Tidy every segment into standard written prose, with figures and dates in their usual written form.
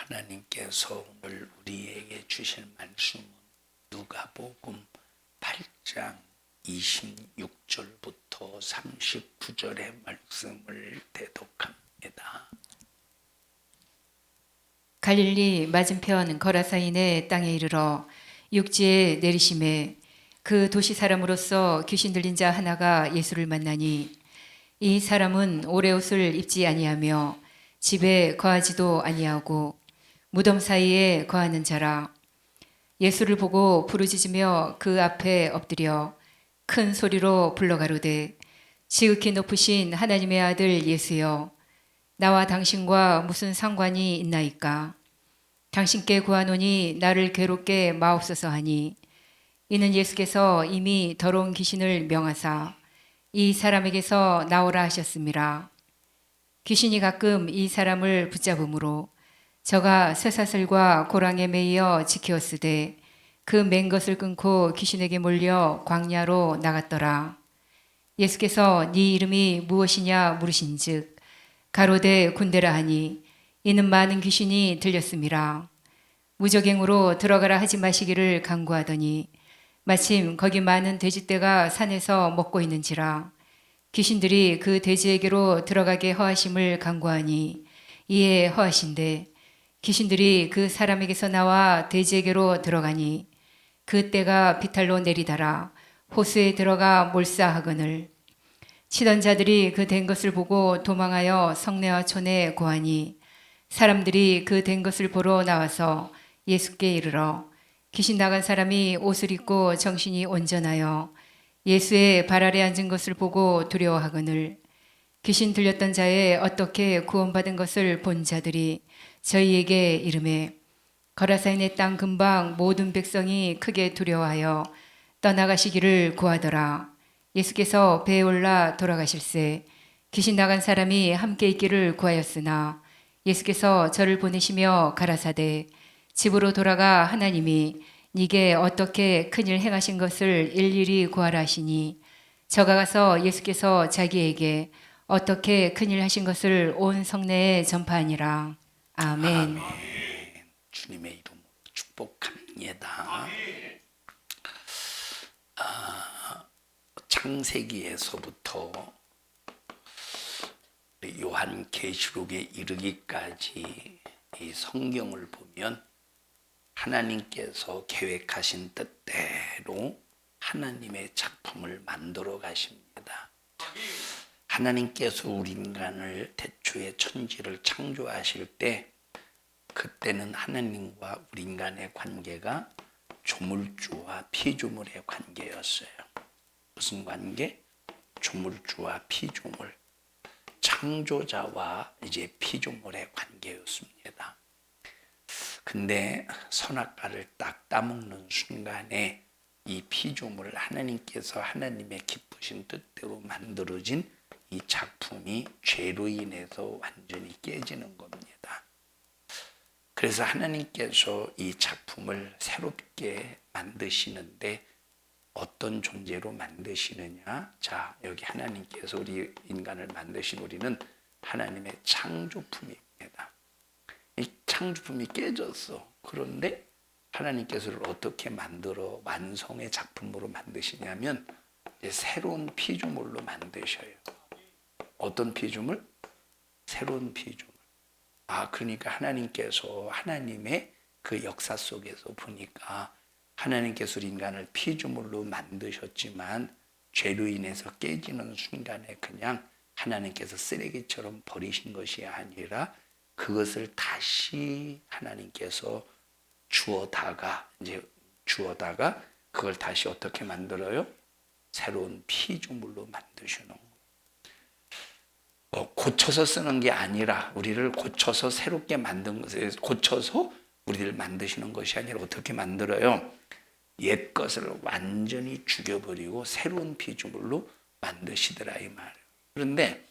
하나님께서 오늘 우리에게 주실 말씀은 누가복음 8장 26절부터 39절의 말씀을 대독합니다. 갈릴리 맞은편 거라사인의 땅에 이르러 육지에 내리심에 그 도시 사람으로서 귀신 들린 자 하나가 예수를 만나니 이 사람은 오래 옷을 입지 아니하며 집에 거하지도 아니하고 무덤 사이에 거하는 자라. 예수를 보고 부르짖으며 그 앞에 엎드려 큰 소리로 불러가로되 지극히 높으신 하나님의 아들 예수여, 나와 당신과 무슨 상관이 있나이까? 당신께 구하노니 나를 괴롭게 마옵소서 하니, 이는 예수께서 이미 더러운 귀신을 명하사 이 사람에게서 나오라 하셨음이라. 귀신이 가끔 이 사람을 붙잡음으로 저가 쇠사슬과 고랑에 매이어 지키었으되 그 맨 것을 끊고 귀신에게 몰려 광야로 나갔더라. 예수께서 네 이름이 무엇이냐 물으신즉 가로되 군대라 하니, 이는 많은 귀신이 들렸음이라. 무적행으로 들어가라 하지 마시기를 간구하더니 마침 거기 많은 돼지떼가 산에서 먹고 있는지라. 귀신들이 그 돼지에게로 들어가게 허하심을 간구하니 이에 허하신대 귀신들이 그 사람에게서 나와 돼지에게로 들어가니 그 떼가 비탈로 내리다라 호수에 들어가 몰사하거늘. 치던 자들이 그 된 것을 보고 도망하여 성내와 촌에 고하니 사람들이 그 된 것을 보러 나와서 예수께 이르러 귀신 나간 사람이 옷을 입고 정신이 온전하여 예수의 발 아래 앉은 것을 보고 두려워하거늘. 귀신 들렸던 자의 어떻게 구원받은 것을 본 자들이 저희에게 이르매 거라사인의 땅 근방 모든 백성이 크게 두려워하여 떠나가시기를 구하더라. 예수께서 배에 올라 돌아가실새 귀신 나간 사람이 함께 있기를 구하였으나 예수께서 저를 보내시며 가라사대 집으로 돌아가 하나님이 네게 어떻게 큰일 행하신 것을 일일이 구하라 하시니, 저가 가서 예수께서 자기에게 어떻게 큰일 하신 것을 온 성내에 전파하니라. 아멘. 주님의 이름으로 축복합니다. 창세기에서부터 요한계시록에 이르기까지 이 성경을 보면 하나님께서 계획하신 뜻대로 하나님의 작품을 만들어 가십니다. 하나님께서 우리 인간을 태초에 천지를 창조하실 때 그때는 하나님과 우리 인간의 관계가 조물주와 피조물의 관계였어요. 무슨 관계? 조물주와 피조물. 창조자와 이제 피조물의 관계였습니다. 근데 선악과를 딱 따먹는 순간에 이 피조물을 하나님께서 하나님의 기쁘신 뜻대로 만들어진 이 작품이 죄로 인해서 완전히 깨지는 겁니다. 그래서 하나님께서 이 작품을 새롭게 만드시는데 어떤 존재로 만드시느냐? 자, 여기 하나님께서 우리 인간을 만드신 우리는 하나님의 창조품입니다. 이 창조품이 깨졌어. 그런데 하나님께서를 어떻게 만들어 완성의 작품으로 만드시냐면 이제 새로운 피조물로 만드셔요. 어떤 피조물? 새로운 피조물. 그러니까 하나님께서 하나님의 그 역사 속에서 보니까 하나님께서 인간을 피조물로 만드셨지만 죄로 인해서 깨지는 순간에 그냥 하나님께서 쓰레기처럼 버리신 것이 아니라 그것을 다시 하나님께서 주워다가 그걸 다시 어떻게 만들어요? 새로운 피조물로 만드시는 거예요. 고쳐서 쓰는 게 아니라 우리를 고쳐서 새롭게 만든 것에 고쳐서 우리를 만드시는 것이 아니라 어떻게 만들어요? 옛 것을 완전히 죽여버리고 새로운 피조물로 만드시더라 이 말이에요. 그런데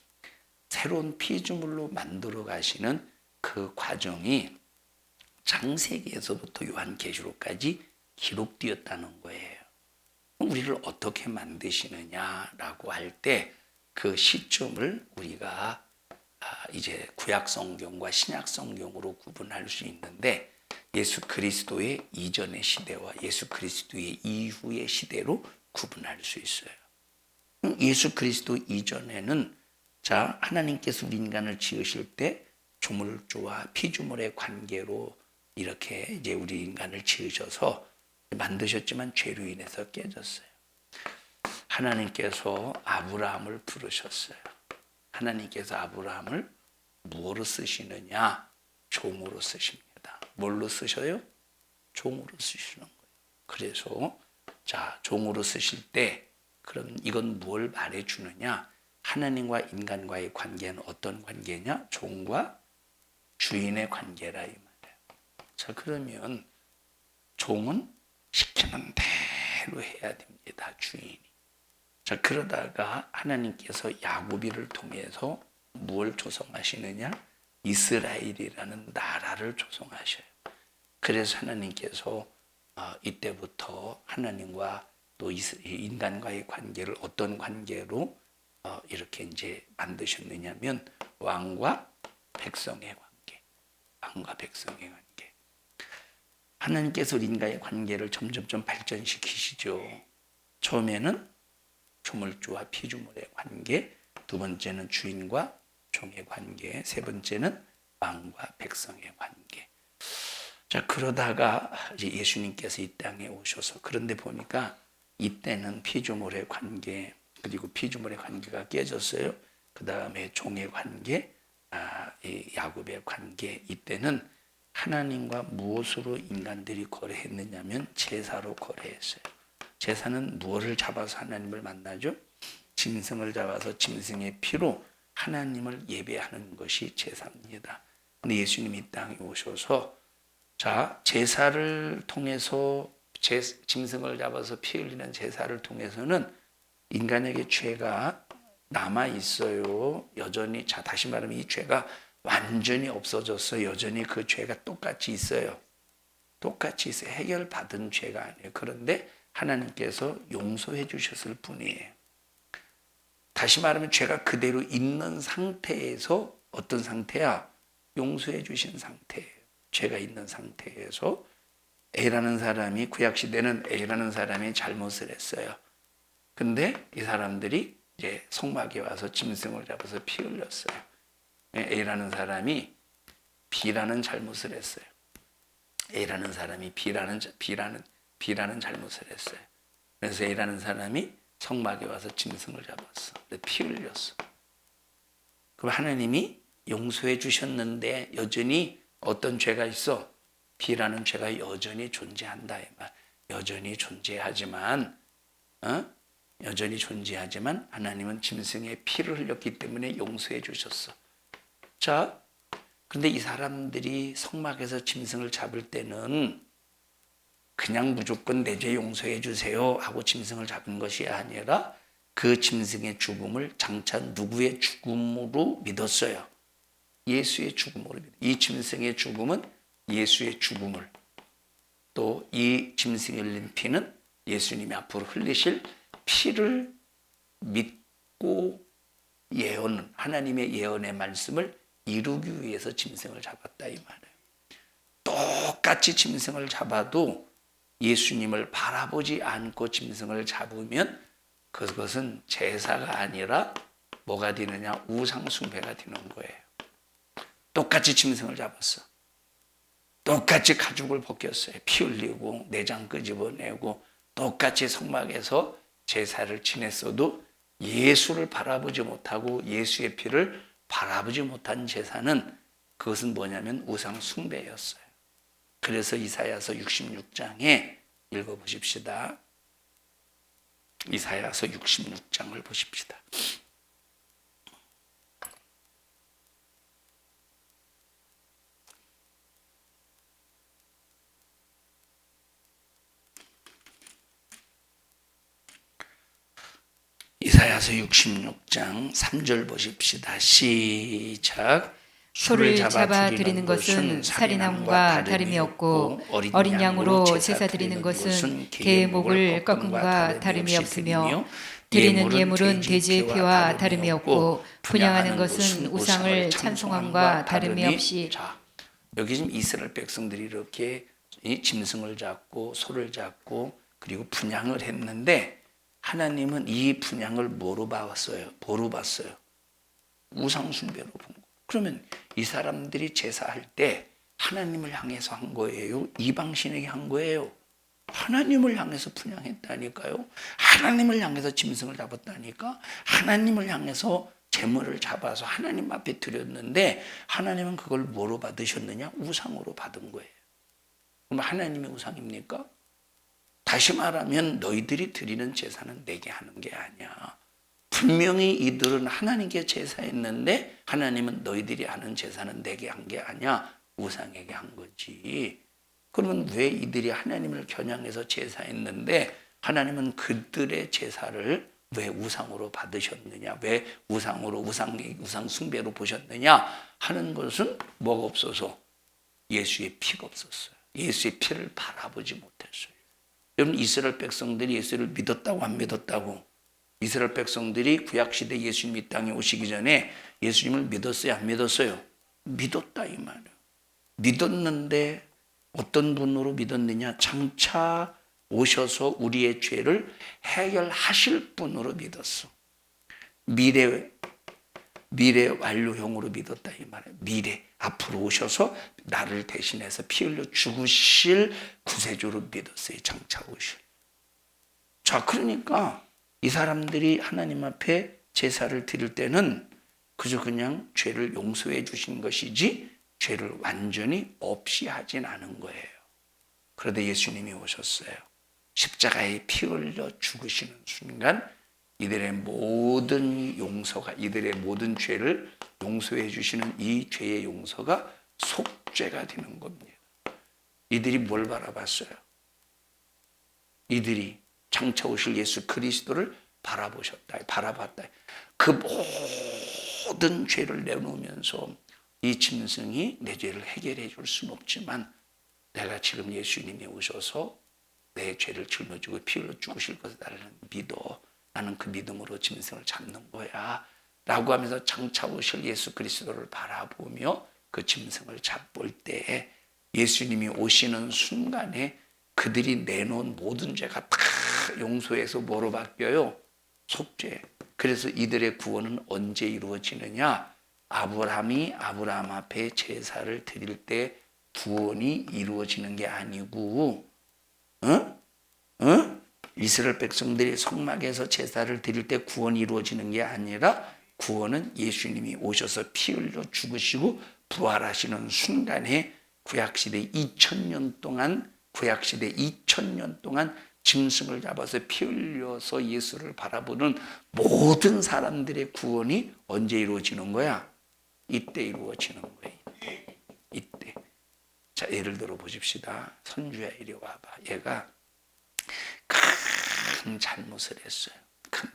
새로운 피조물로 만들어 가시는 그 과정이 창세기에서부터 요한계시록까지 기록되었다는 거예요. 우리를 어떻게 만드시느냐라고 할 때 그 시점을 우리가 이제 구약 성경과 신약 성경으로 구분할 수 있는데 예수 그리스도의 이전의 시대와 예수 그리스도의 이후의 시대로 구분할 수 있어요. 예수 그리스도 이전에는 자 하나님께서 인간을 지으실 때 조물주와 피조물의 관계로 이렇게 이제 우리 인간을 지으셔서 만드셨지만 죄로 인해서 깨졌어요. 하나님께서 아브라함을 부르셨어요. 하나님께서 아브라함을 무엇으로 쓰시느냐? 종으로 쓰십니다. 뭘로 쓰셔요? 종으로 쓰시는 거예요. 그래서 자 종으로 쓰실 때 그럼 이건 뭘 말해주느냐? 하나님과 인간과의 관계는 어떤 관계냐? 종과 주인의 관계라 이 말이에요. 자 그러면 종은 시키는 대로 해야 됩니다. 주인이. 자 그러다가 하나님께서 야곱이를 통해서 무엇을 조성하시느냐? 이스라엘이라는 나라를 조성하셔요. 그래서 하나님께서 이때부터 하나님과 또 인간과의 관계를 어떤 관계로 이렇게 이제 만드셨느냐면 왕과 백성의 관계, 왕과 백성의 관계. 하나님께서 인간의 관계를 점점 발전시키시죠. 처음에는 조물주와 피조물의 관계, 두 번째는 주인과 종의 관계, 세 번째는 왕과 백성의 관계. 자 그러다가 이제 예수님께서 이 땅에 오셔서 그런데 보니까 이때는 피조물의 관계 그리고 피조물의 관계가 깨졌어요. 그 다음에 종의 관계, 이 야곱의 관계. 이때는 하나님과 무엇으로 인간들이 거래했느냐면 제사로 거래했어요. 제사는 무엇을 잡아서 하나님을 만나죠? 짐승을 잡아서 짐승의 피로 하나님을 예배하는 것이 제사입니다. 근데 예수님이 이 땅에 오셔서 자 제사를 통해서 짐승을 잡아서 피 흘리는 제사를 통해서는 인간에게 죄가 남아 있어요. 여전히 자 다시 말하면 이 죄가 완전히 없어졌어요. 여전히 그 죄가 똑같이 있어요. 똑같이 있어요. 해결받은 죄가 아니에요. 그런데 하나님께서 용서해 주셨을 뿐이에요. 다시 말하면 죄가 그대로 있는 상태에서 어떤 상태야? 용서해 주신 상태예요. 죄가 있는 상태에서 A라는 사람이 구약시대는 A라는 사람이 잘못을 했어요. 근데 이 사람들이 이제 성막에 와서 짐승을 잡아서 피 흘렸어요. A라는 사람이 B라는 잘못을 했어요. A라는 사람이 B라는 잘못을 했어요. 그래서 A라는 사람이 성막에 와서 짐승을 잡았어. 근데 피 흘렸어. 그럼 하나님이 용서해 주셨는데 여전히 어떤 죄가 있어? B라는 죄가 여전히 존재한다. 여전히 존재하지만 하나님은 짐승의 피를 흘렸기 때문에 용서해 주셨어. 자, 그런데 이 사람들이 성막에서 짐승을 잡을 때는 그냥 무조건 내 죄 용서해 주세요 하고 짐승을 잡은 것이 아니라 그 짐승의 죽음을 장차 누구의 죽음으로 믿었어요? 예수의 죽음으로 믿었어요. 이 짐승의 죽음은 예수의 죽음을, 또 이 짐승이 흘린 피는 예수님이 앞으로 흘리실 피를 믿고 하나님의 예언의 말씀을 이루기 위해서 짐승을 잡았다 이 말이에요. 똑같이 짐승을 잡아도 예수님을 바라보지 않고 짐승을 잡으면 그것은 제사가 아니라 뭐가 되느냐? 우상 숭배가 되는 거예요. 똑같이 짐승을 잡았어. 똑같이 가죽을 벗겼어요. 피 흘리고 내장 끄집어내고 똑같이 성막에서 제사를 지냈어도 예수를 바라보지 못하고 예수의 피를 바라보지 못한 제사는 그것은 뭐냐면 우상 숭배였어요. 그래서 이사야서 66장에 읽어보십시다. 이사야서 66장을 보십시다. 이사야서 66장 3절 보십시다. 시작. 소를 잡아 드리는 것은 살인함과 다름이 없고 어린 양으로 제사 드리는 것은 개의 목을 꺾음과 다름이 없으며 드리는 예물은 돼지의 피와 다름이 없고 분양하는 것은 우상을 찬송함과 다름이 없이. 자, 여기 지금 이스라엘 백성들이 이렇게 이 짐승을 잡고 소를 잡고 그리고 분양을 했는데 하나님은 이 분양을 뭐로 봤어요? 뭐로 봤어요? 우상 숭배로 본 거. 그러면 이 사람들이 제사할 때 하나님을 향해서 한 거예요? 이방신에게 한 거예요? 하나님을 향해서 분양했다니까요. 하나님을 향해서 짐승을 잡았다니까. 하나님을 향해서 제물을 잡아서 하나님 앞에 드렸는데 하나님은 그걸 뭐로 받으셨느냐? 우상으로 받은 거예요. 그럼 하나님의 우상입니까? 다시 말하면 너희들이 드리는 제사는 내게 하는 게 아니야. 분명히 이들은 하나님께 제사했는데 하나님은 너희들이 하는 제사는 내게 한 게 아니야. 우상에게 한 거지. 그러면 왜 이들이 하나님을 겨냥해서 제사했는데 하나님은 그들의 제사를 왜 우상으로 받으셨느냐? 왜 우상으로 우상 숭배로 보셨느냐? 하는 것은 뭐가 없어서 예수의 피가 없었어요. 예수의 피를 바라보지 못했어요. 여러분 이스라엘 백성들이 예수를 믿었다고 안 믿었다고? 이스라엘 백성들이 구약시대 예수님 이 땅에 오시기 전에 예수님을 믿었어요? 안 믿었어요? 믿었다 이 말이에요. 믿었는데 어떤 분으로 믿었느냐? 장차 오셔서 우리의 죄를 해결하실 분으로 믿었어. 미래 완료형으로 믿었다 이 말이에요. 미래 앞으로 오셔서 나를 대신해서 피 흘려 죽으실 구세주로 믿었어요. 장차 오실. 자, 그러니까 이 사람들이 하나님 앞에 제사를 드릴 때는 그저 그냥 죄를 용서해 주신 것이지 죄를 완전히 없이 하진 않은 거예요. 그런데 예수님이 오셨어요. 십자가에 피 흘려 죽으시는 순간 이들의 모든 용서가, 이들의 모든 죄를 용서해 주시는 이 죄의 용서가 속죄가 되는 겁니다. 이들이 뭘 바라봤어요? 이들이 장차 오실 예수 그리스도를 바라봤다. 그 모든 죄를 내놓으면서 이 짐승이 내 죄를 해결해 줄 수는 없지만 내가 지금 예수님이 오셔서 내 죄를 짊어지고 피 흘려 죽으실 것을 나를 믿어. 나는 그 믿음으로 짐승을 잡는 거야. 라고 하면서 장차 오실 예수 그리스도를 바라보며 그 짐승을 잡을 때 예수님이 오시는 순간에 그들이 내놓은 모든 죄가 다 용서해서 뭐로 바뀌어요? 속죄. 그래서 이들의 구원은 언제 이루어지느냐? 아브라함이 아브라함 앞에 제사를 드릴 때 구원이 이루어지는 게 아니고 이스라엘 백성들이 성막에서 제사를 드릴 때 구원이 이루어지는 게 아니라 구원은 예수님이 오셔서 피 흘려 죽으시고 부활하시는 순간에 구약시대 2000년 동안 짐승을 잡아서 피 흘려서 예수를 바라보는 모든 사람들의 구원이 언제 이루어지는 거야? 이때 이루어지는 거예요. 이때. 자, 예를 들어 보십시다. 선주야 이리 와봐. 얘가 큰 잘못을 했어요. 큰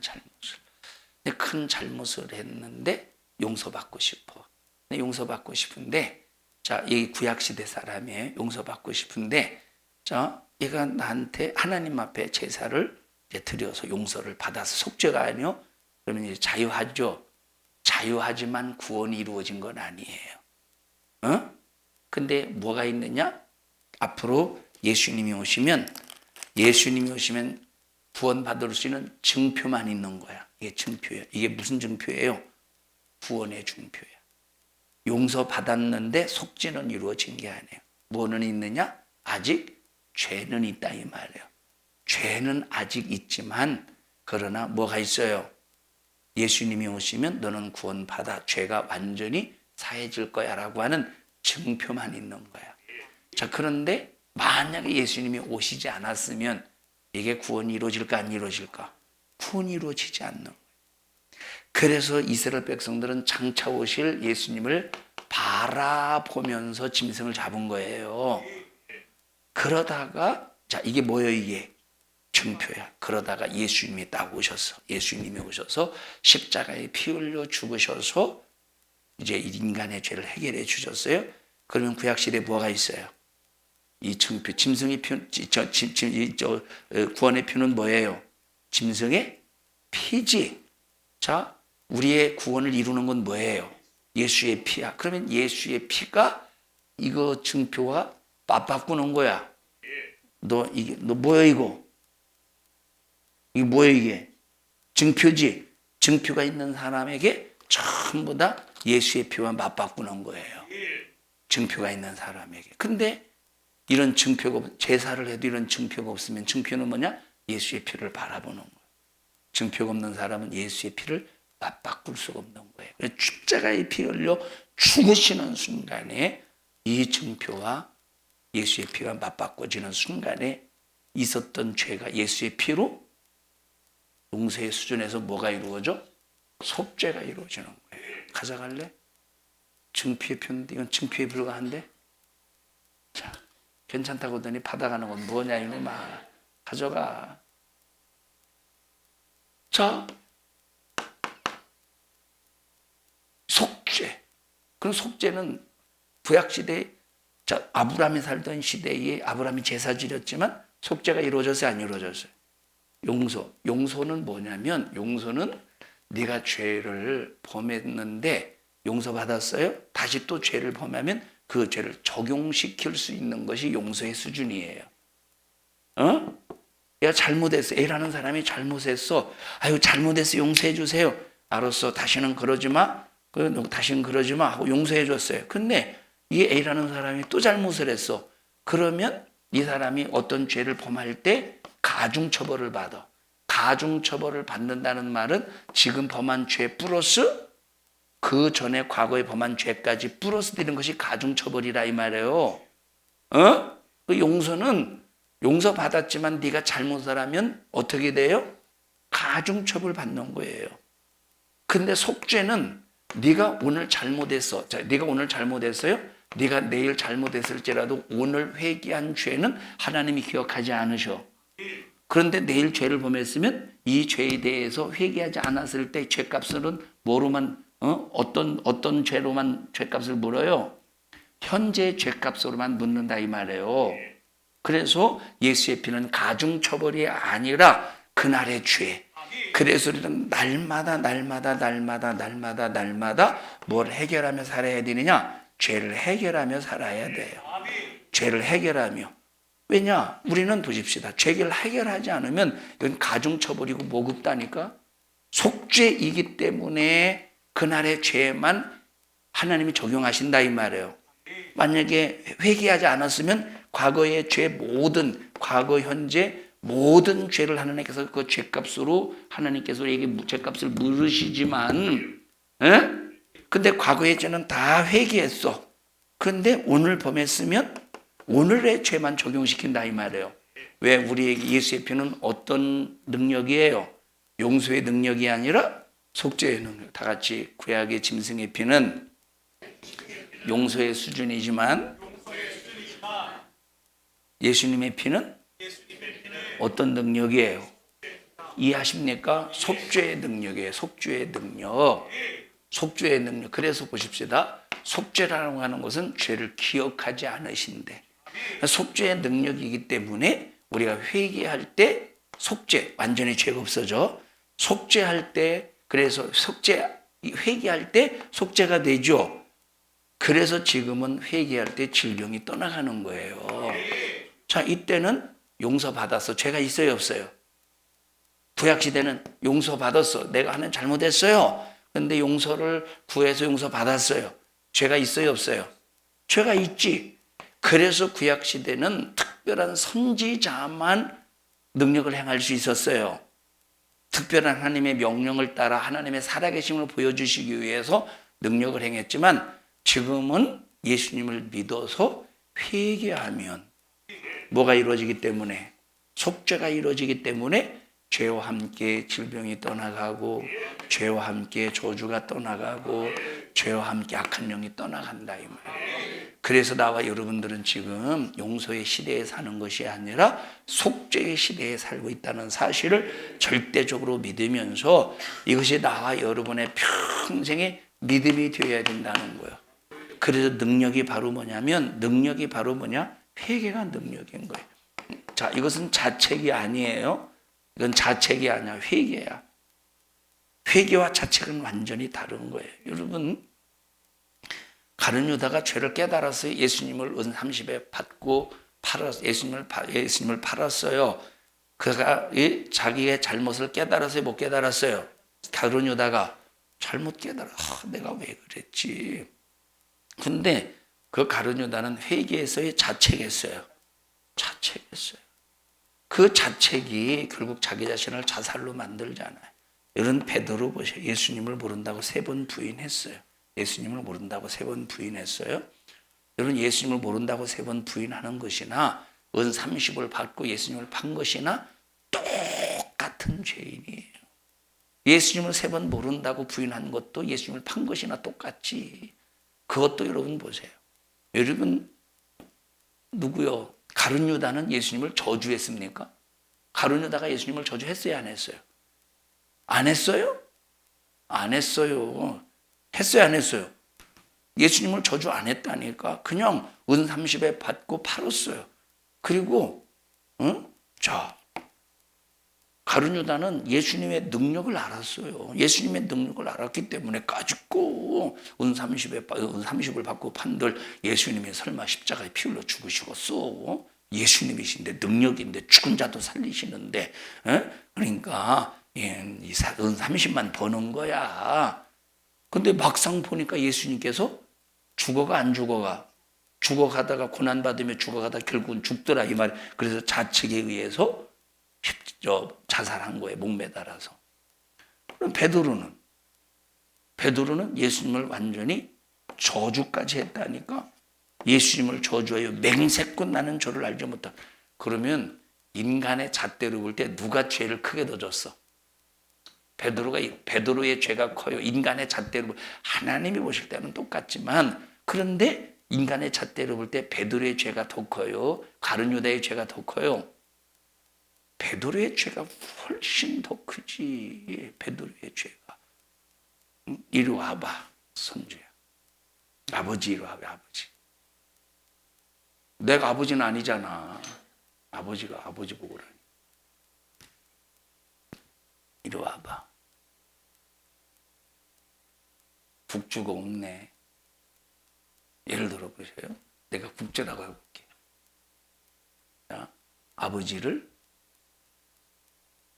잘못을 했는데 용서받고 싶어. 용서받고 싶은데, 자, 이 구약시대 사람이에요. 용서받고 싶은데, 자, 얘가 나한테 하나님 앞에 제사를 이제 드려서 용서를 받아서 속죄가 아니요. 그러면 이제 자유하죠. 자유하지만 구원이 이루어진 건 아니에요. 근데 뭐가 있느냐? 앞으로 예수님이 오시면 구원받을 수 있는 증표만 있는 거야. 이게 증표예요. 이게 무슨 증표예요? 구원의 증표야. 용서받았는데 속죄는 이루어진 게 아니에요. 뭐는 있느냐? 아직 죄는 있다 이 말이에요. 죄는 아직 있지만 그러나 뭐가 있어요? 예수님이 오시면 너는 구원받아 죄가 완전히 사해질 거야 라고 하는 증표만 있는 거야. 자, 그런데 만약에 예수님이 오시지 않았으면 이게 구원이 이루어질까 안 이루어질까? 구원이 이루어지지 않는 거예요. 그래서 이스라엘 백성들은 장차 오실 예수님을 바라보면서 짐승을 잡은 거예요. 그러다가 자, 이게 뭐예요? 이게 증표야. 그러다가 예수님이 딱 오셔서 십자가에 피 흘려 죽으셔서 이제 인간의 죄를 해결해 주셨어요. 그러면 구약시대에 뭐가 있어요? 이 증표, 짐승의 표, 구원의 표는 뭐예요? 짐승의 피지. 자, 우리의 구원을 이루는 건 뭐예요? 예수의 피야. 그러면 예수의 피가 이거 증표와 맞바꾸는 거야. 너 뭐야 이거? 이게 뭐야 이게? 증표지. 증표가 있는 사람에게 전부 다 예수의 피와 맞바꾸는 거예요. 증표가 있는 사람에게. 근데 이런 증표가, 제사를 해도 이런 증표가 없으면, 증표는 뭐냐? 예수의 피를 바라보는 거예요. 증표가 없는 사람은 예수의 피를 맞바꿀 수가 없는 거예요. 십자가의 피 흘려 죽으시는 순간에 이 증표와 예수의 피가 맞바꿔지는 순간에 있었던 죄가 예수의 피로 용서의 수준에서 뭐가 이루어져? 속죄가 이루어지는 거예요. 가져갈래? 증표의 표인데 이건 증표에 불과한데? 자, 괜찮다고 하더니 받아가는 건 뭐냐 이놈아. 가져가. 자, 속죄. 그럼 속죄는 구약시대에, 자, 아브라함이 살던 시대에 아브라함이 제사 지렸지만 속죄가 이루어졌어요, 안 이루어졌어요? 용서. 용서는 뭐냐면, 용서는 네가 죄를 범했는데 용서받았어요? 다시 또 죄를 범하면 그 죄를 적용시킬 수 있는 것이 용서의 수준이에요. 얘가 잘못했어. A라는 사람이 잘못했어. 아유, 잘못했어. 용서해 주세요. 알았어. 다시는 그러지 마. 다시는 그러지 마. 하고 용서해 줬어요. 근데 이 A라는 사람이 또 잘못을 했어. 그러면 이 사람이 어떤 죄를 범할 때 가중처벌을 받아. 가중처벌을 받는다는 말은 지금 범한 죄 플러스 그 전에 과거에 범한 죄까지 플러스 되는 것이 가중처벌이라 이 말이에요. 그 용서는 용서받았지만 네가 잘못을 하면 어떻게 돼요? 가중처벌 받는 거예요. 근데 속죄는 네가 오늘 잘못했어. 자, 네가 오늘 잘못했어요? 네가 내일 잘못했을지라도 오늘 회개한 죄는 하나님이 기억하지 않으셔. 그런데 내일 죄를 범했으면 이 죄에 대해서 회개하지 않았을 때 죄값은 뭐로만 어떤 죄로만 죄값을 물어요? 현재 죄값으로만 묻는다 이 말이에요. 그래서 예수의 피는 가중처벌이 아니라 그날의 죄. 그래서 우리는 날마다 뭘 해결하며 살아야 되느냐? 죄를 해결하며 살아야 돼요. 죄를 해결하며. 왜냐? 우리는 보십시다. 죄를 해결하지 않으면 이건 가중처벌이고 모급다니까. 속죄이기 때문에 그날의 죄만 하나님이 적용하신다 이 말이에요. 만약에 회개하지 않았으면 과거의 죄 모든, 과거 현재 모든 죄를 하나님께서 그 죄값으로 하나님께서 우리에게 죄값을 물으시지만, 근데 과거의 죄는 다 회개했어. 그런데 오늘 범했으면 오늘의 죄만 적용시킨다 이 말이에요. 왜? 우리에게 예수의 피는 어떤 능력이에요? 용서의 능력이 아니라 속죄의 능력. 다 같이 구약의 짐승의 피는 용서의 수준이지만 예수님의 피는 어떤 능력이에요? 이해하십니까? 속죄의 능력이에요. 속죄의 능력. 속죄의 능력. 그래서 보십시다. 속죄라고 하는 것은 죄를 기억하지 않으신대. 속죄의 능력이기 때문에 우리가 회개할 때 속죄, 완전히 죄가 없어져. 속죄할 때, 그래서 회개할 때 속죄가 되죠. 그래서 지금은 회개할 때 질병이 떠나가는 거예요. 자, 이때는 용서받았어. 죄가 있어요, 없어요? 구약시대는 용서받았어. 내가 하는 잘못했어요. 근데 용서를 구해서 용서받았어요. 죄가 있어요, 없어요? 죄가 있지. 그래서 구약시대는 특별한 선지자만 능력을 행할 수 있었어요. 특별한 하나님의 명령을 따라 하나님의 살아계심을 보여주시기 위해서 능력을 행했지만 지금은 예수님을 믿어서 회개하면 뭐가 이루어지기 때문에, 속죄가 이루어지기 때문에 죄와 함께 질병이 떠나가고 죄와 함께 저주가 떠나가고 죄와 함께 악한 영이 떠나간다 이 말이에요. 그래서 나와 여러분들은 지금 용서의 시대에 사는 것이 아니라 속죄의 시대에 살고 있다는 사실을 절대적으로 믿으면서 이것이 나와 여러분의 평생의 믿음이 되어야 된다는 거예요. 그래서 능력이 바로 뭐냐면, 능력이 바로 뭐냐? 회개가 능력인 거예요. 자, 이것은 자책이 아니에요. 이건 자책이 아니야. 회개야. 회개와 자책은 완전히 다른 거예요. 여러분, 가룟 유다가 죄를 깨달아서 예수님을 은 30에 받고 예수님을 팔았어요. 그가 자기의 잘못을 깨달아서 못 깨달았어요. 가룟 유다가 잘못 깨달아. 내가 왜 그랬지. 근데 그 가룟 유다는 회개에서의 자책했어요. 그 자책이 결국 자기 자신을 자살로 만들잖아요. 이런 베드로 보세요. 예수님을 모른다고 3번 부인했어요. 예수님을 모른다고 3번 부인했어요. 여러분, 예수님을 모른다고 3번 부인하는 것이나 은 30을 받고 예수님을 판 것이나 똑같은 죄인이에요. 예수님을 3번 모른다고 부인한 것도 예수님을 판 것이나 똑같지. 그것도 여러분 보세요. 여러분, 누구요? 가룟 유다는 예수님을 저주했습니까? 가룟 유다가 예수님을 저주했어요, 안 했어요? 안 했어요? 안 했어요. 했어요, 안 했어요? 예수님을 저주 안 했다니까. 그냥 은 30에 받고 팔았어요. 그리고 가룟 유다는 예수님의 능력을 알았어요. 예수님의 능력을 알았기 때문에 까짓고 은 30을 받고 판들 예수님이 설마 십자가에 피 흘려 죽으시겠어? 예수님이신데, 능력인데, 죽은 자도 살리시는데, 그러니까 은 30만 버는 거야. 근데 막상 보니까 예수님께서 죽어가 안 죽어가, 죽어가다가 고난받으며 죽어가다 결국은 죽더라 이 말. 그래서 자책에 의해서 자살한 거예요, 목매달아서. 그럼 베드로는 예수님을 완전히 저주까지 했다니까. 예수님을 저주하여 맹세코 나는 저를 알지 못하. 그러면 인간의 잣대로 볼 때 누가 죄를 크게 더 졌어? 베드로의 죄가 커요. 인간의 잣대로 하나님이 보실 때는 똑같지만, 그런데 인간의 잣대로 볼 때 베드로의 죄가 더 커요. 가룟 유다의 죄가 더 커요. 베드로의 죄가 훨씬 더 크지. 베드로의 죄가. 이리 와봐, 선주야. 아버지 이리 와봐, 아버지. 내가 아버지는 아니잖아. 아버지가 아버지 보고 그러니. 이리 와봐. 국주가 없네. 예를 들어 보세요. 내가 국제라고 해볼게. 자, 아버지를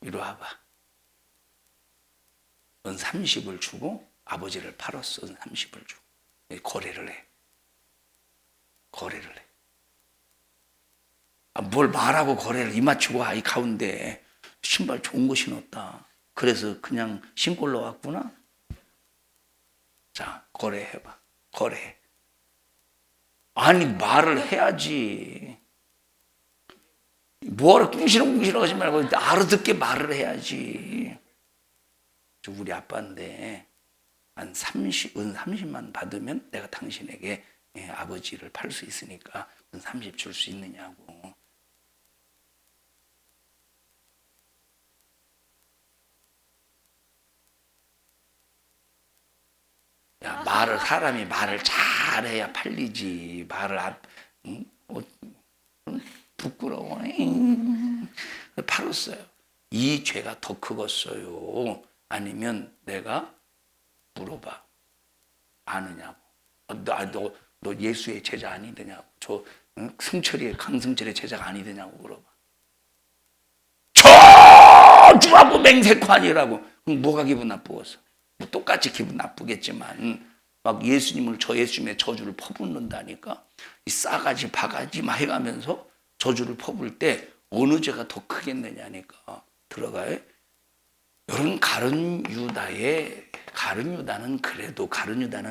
이리 와봐. 은 30을 주고 아버지를 팔았어. 은 30을 주고. 거래를 해. 뭘 말하고 거래를 이마치고 이 가운데 신발 좋은 거 신었다. 그래서 그냥 신고 올라왔구나. 자, 거래해봐. 거래해. 아니, 말을 해야지. 뭐하러 꿍시렁 하지 말고 알아듣게 말을 해야지. 우리 아빠인데 한 30만 받으면 내가 당신에게 아버지를 팔 수 있으니까 30 줄 수 있느냐고. 야, 사람이 말을 잘해야 팔리지. 부끄러워. 팔았어요. 이 죄가 더 크겠어요? 아니면 내가 물어봐. 아느냐고. 너 예수의 제자 아니더냐고. 강승철의 제자가 아니더냐고 물어봐. 저주하고 맹세코 아니라고. 그럼 뭐가 기분 나쁘겠어? 뭐 똑같이 기분 나쁘겠지만 막 예수님의 저주를 퍼붓는다니까. 이 싸가지 바가지 막 해가면서 저주를 퍼부을 때 어느 죄가 더 크겠느냐니까. 들어가요. 여러분, 가룟 유다는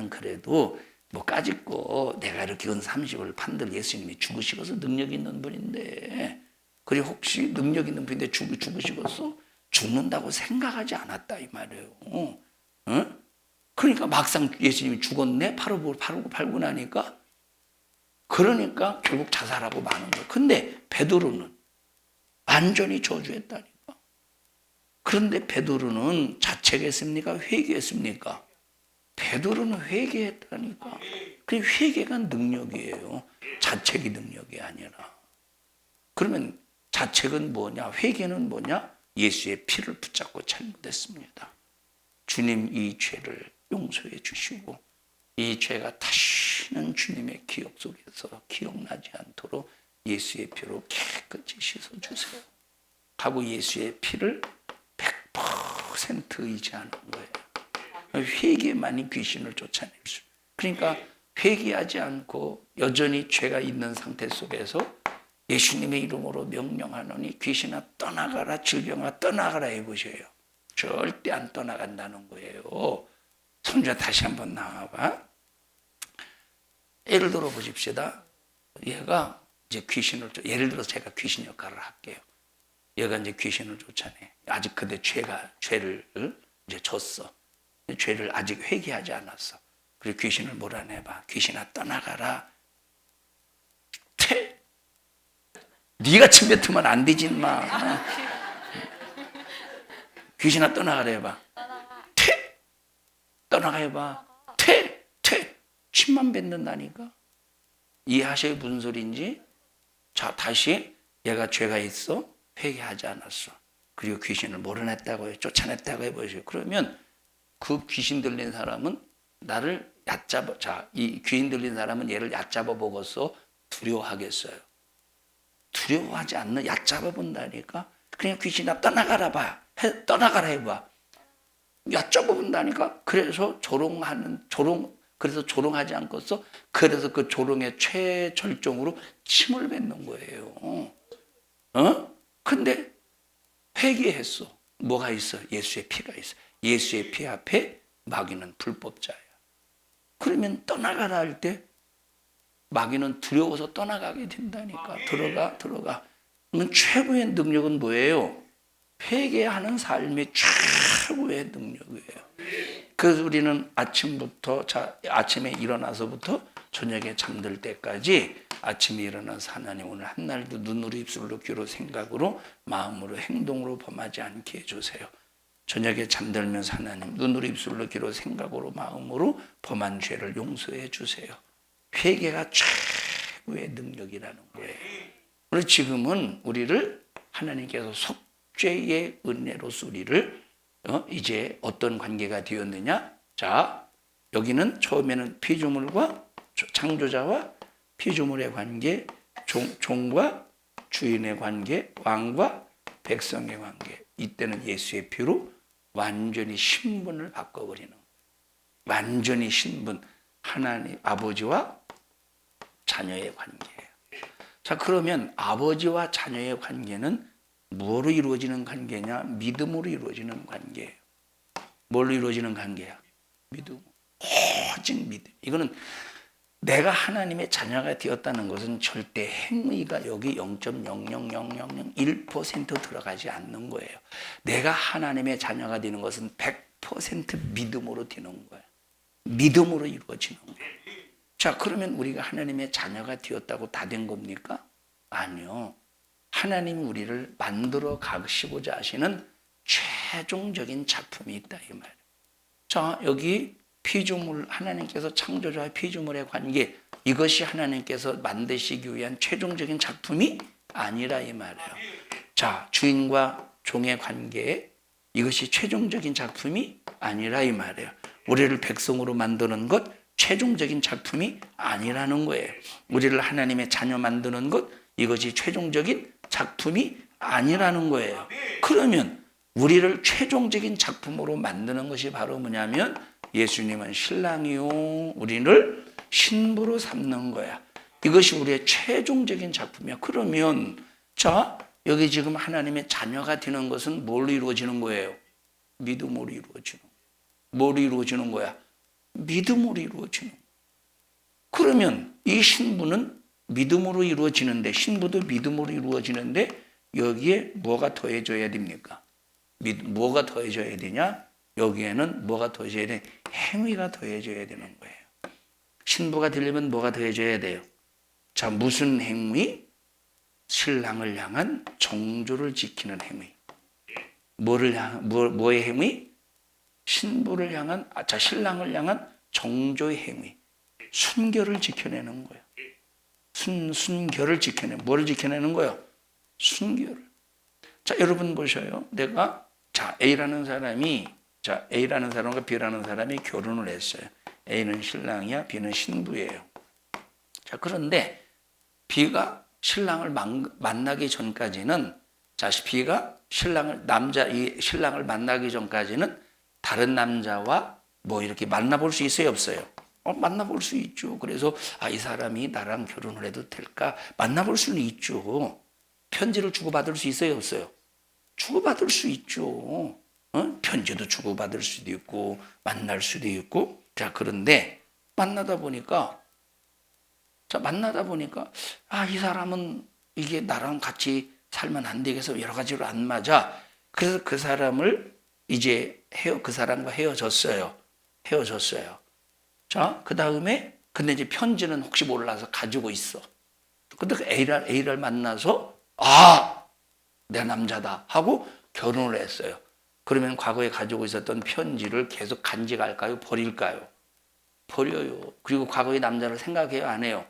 그래도 뭐 까짓거 내가 이렇게 은 30을 판들 예수님이 죽으시고서 능력 있는 분인데, 그래 혹시 능력 있는 분인데 죽으시고서 죽는다고 생각하지 않았다 이 말이에요. 응? 그러니까 막상 예수님이 죽었네 팔고 나니까, 그러니까 결국 자살하고 마는 거예요. 근데 베드로는 완전히 저주했다니까. 그런데 베드로는 자책했습니까? 회개했습니까? 베드로는 회개했다니까. 그 회개가 능력이에요. 자책이 능력이 아니라. 그러면 자책은 뭐냐? 회개는 뭐냐? 예수의 피를 붙잡고 잘못했습니다. 주님 이 죄를 용서해 주시고 이 죄가 다시는 주님의 기억 속에서 기억나지 않도록 예수의 피로 깨끗이 씻어주세요 하고 예수의 피를 100% 의지하는 거예요. 회개만이 귀신을 쫓아낼 수. 그러니까 회개하지 않고 여전히 죄가 있는 상태 속에서 예수님의 이름으로 명령하노니 귀신아 떠나가라, 질병아 떠나가라 해보셔요. 절대 안 떠나간다는 거예요. 손자 다시 한번 나와봐. 예를 들어 보십시다. 얘가 이제 예를 들어서 제가 귀신 역할을 할게요. 얘가 이제 귀신을 쫓아내. 아직 근데 죄를 이제 졌어. 죄를 아직 회개하지 않았어. 그리고 귀신을 몰아내봐. 귀신아 떠나가라. 네가 침 뱉으면 안 되지 마. 귀신아 떠나가라 해봐. 떠나가 해봐. 침만 뱉는다니까. 이해하셔요? 무슨 소리인지? 자, 다시 얘가 죄가 있어. 회개하지 않았어. 그리고 귀신을 몰아냈다고 해. 쫓아냈다고 해보세요. 그러면 그 귀신 들린 사람은 나를 이 귀신 들린 사람은 얘를 얕잡아 보고서 두려워하겠어요. 두려워하지 않는, 얕잡아 본다니까. 그냥 귀신아 떠나가라 봐. 떠나가라 해봐. 얕잡아 본다니까. 그래서 그래서 조롱하지 않고서 그래서 그 조롱의 최절정으로 침을 뱉는 거예요. 근데 회개했어. 뭐가 있어? 예수의 피가 있어. 예수의 피 앞에 마귀는 불법자야. 그러면 떠나가라 할 때 마귀는 두려워서 떠나가게 된다니까. 들어가. 그러면 최고의 능력은 뭐예요? 회개하는 삶이 최고의 능력이에요. 그래서 우리는 아침에 일어나서부터 저녁에 잠들 때까지 아침에 일어나서 하나님 오늘 한 날도 눈으로 입술로 귀로 생각으로 마음으로 행동으로 범하지 않게 해주세요. 저녁에 잠들면서 하나님 눈으로 입술로 귀로 생각으로 마음으로 범한 죄를 용서해 주세요. 회개가 최고의 능력이라는 거예요. 오늘 지금은 우리를 하나님께서 속죄의 은혜로서 우리를 이제 어떤 관계가 되었느냐? 자, 여기는 처음에는 피조물과 창조자와 피조물의 관계, 종과 주인의 관계, 왕과 백성의 관계. 이때는 예수의 피로 완전히 신분을 바꿔버리는 거예요. 완전히 신분, 하나님 아버지와 자녀의 관계예요. 자, 그러면 아버지와 자녀의 관계는 무엇으로 이루어지는 관계냐? 믿음으로 이루어지는 관계예요. 뭘로 이루어지는 관계야? 믿음. 오직 믿음. 이거는 내가 하나님의 자녀가 되었다는 것은 절대 행위가 여기 0.00001% 들어가지 않는 거예요. 내가 하나님의 자녀가 되는 것은 100% 믿음으로 되는 거예요. 믿음으로 이루어지는 거예요. 자, 그러면 우리가 하나님의 자녀가 되었다고 다 된 겁니까? 아니요. 하나님이 우리를 만들어 가시고자 하시는 최종적인 작품이 있다 이 말이에요. 자, 여기 피조물, 하나님께서 창조자와 피조물의 관계, 이것이 하나님께서 만드시기 위한 최종적인 작품이 아니라 이 말이에요. 자, 주인과 종의 관계, 이것이 최종적인 작품이 아니라 이 말이에요. 우리를 백성으로 만드는 것, 최종적인 작품이 아니라는 거예요. 우리를 하나님의 자녀 만드는 것, 이것이 최종적인 작품이 아니라는 거예요. 그러면 우리를 최종적인 작품으로 만드는 것이 바로 뭐냐면 예수님은 신랑이요, 우리를 신부로 삼는 거야. 이것이 우리의 최종적인 작품이야. 그러면 자, 여기 지금 하나님의 자녀가 되는 것은 뭘로 이루어지는 거예요? 믿음으로 이루어지는 거예요. 뭐로 이루어지는 거야? 믿음으로 이루어지는 거예요. 그러면 이 신부는 믿음으로 이루어지는데, 신부도 믿음으로 이루어지는데 여기에 뭐가 더해져야 됩니까? 뭐가 더해져야 되냐? 여기에는 뭐가 더해져야 돼? 행위가 더해져야 되는 거예요. 신부가 되려면 뭐가 더해져야 돼요? 자, 무슨 행위? 신랑을 향한 정조를 지키는 행위. 뭐의 행위? 신부를 향한, 신랑을 향한 정조의 행위. 순결을 지켜내는 거예요. 순결을 뭐를 지켜내는 거예요? 순결을. 자, 여러분 보셔요. A라는 사람이 자, A라는 사람과 B라는 사람이 결혼을 했어요. A는 신랑이야, B는 신부예요. 자, 그런데 B가 신랑을 만나기 전까지는, 자, B가 이 신랑을 만나기 전까지는 다른 남자와 뭐 이렇게 만나볼 수 있어요, 없어요? 만나볼 수 있죠. 그래서 이 사람이 나랑 결혼을 해도 될까? 만나볼 수는 있죠. 편지를 주고받을 수 있어요, 없어요? 주고받을 수 있죠. 편지도 주고받을 수도 있고 만날 수도 있고. 자, 그런데 만나다 보니까 이 사람은 이게 나랑 같이 살면 안 되겠어, 여러 가지로 안 맞아. 그래서 그 사람을 이제 그 사람과 헤어졌어요. 자, 그 다음에 근데 이제 편지는 혹시 몰라서 가지고 있어. 근데 그 A를 만나서 내 남자다 하고 결혼을 했어요. 그러면 과거에 가지고 있었던 편지를 계속 간직할까요? 버릴까요? 버려요. 그리고 과거의 남자를 생각해요? 안 해요?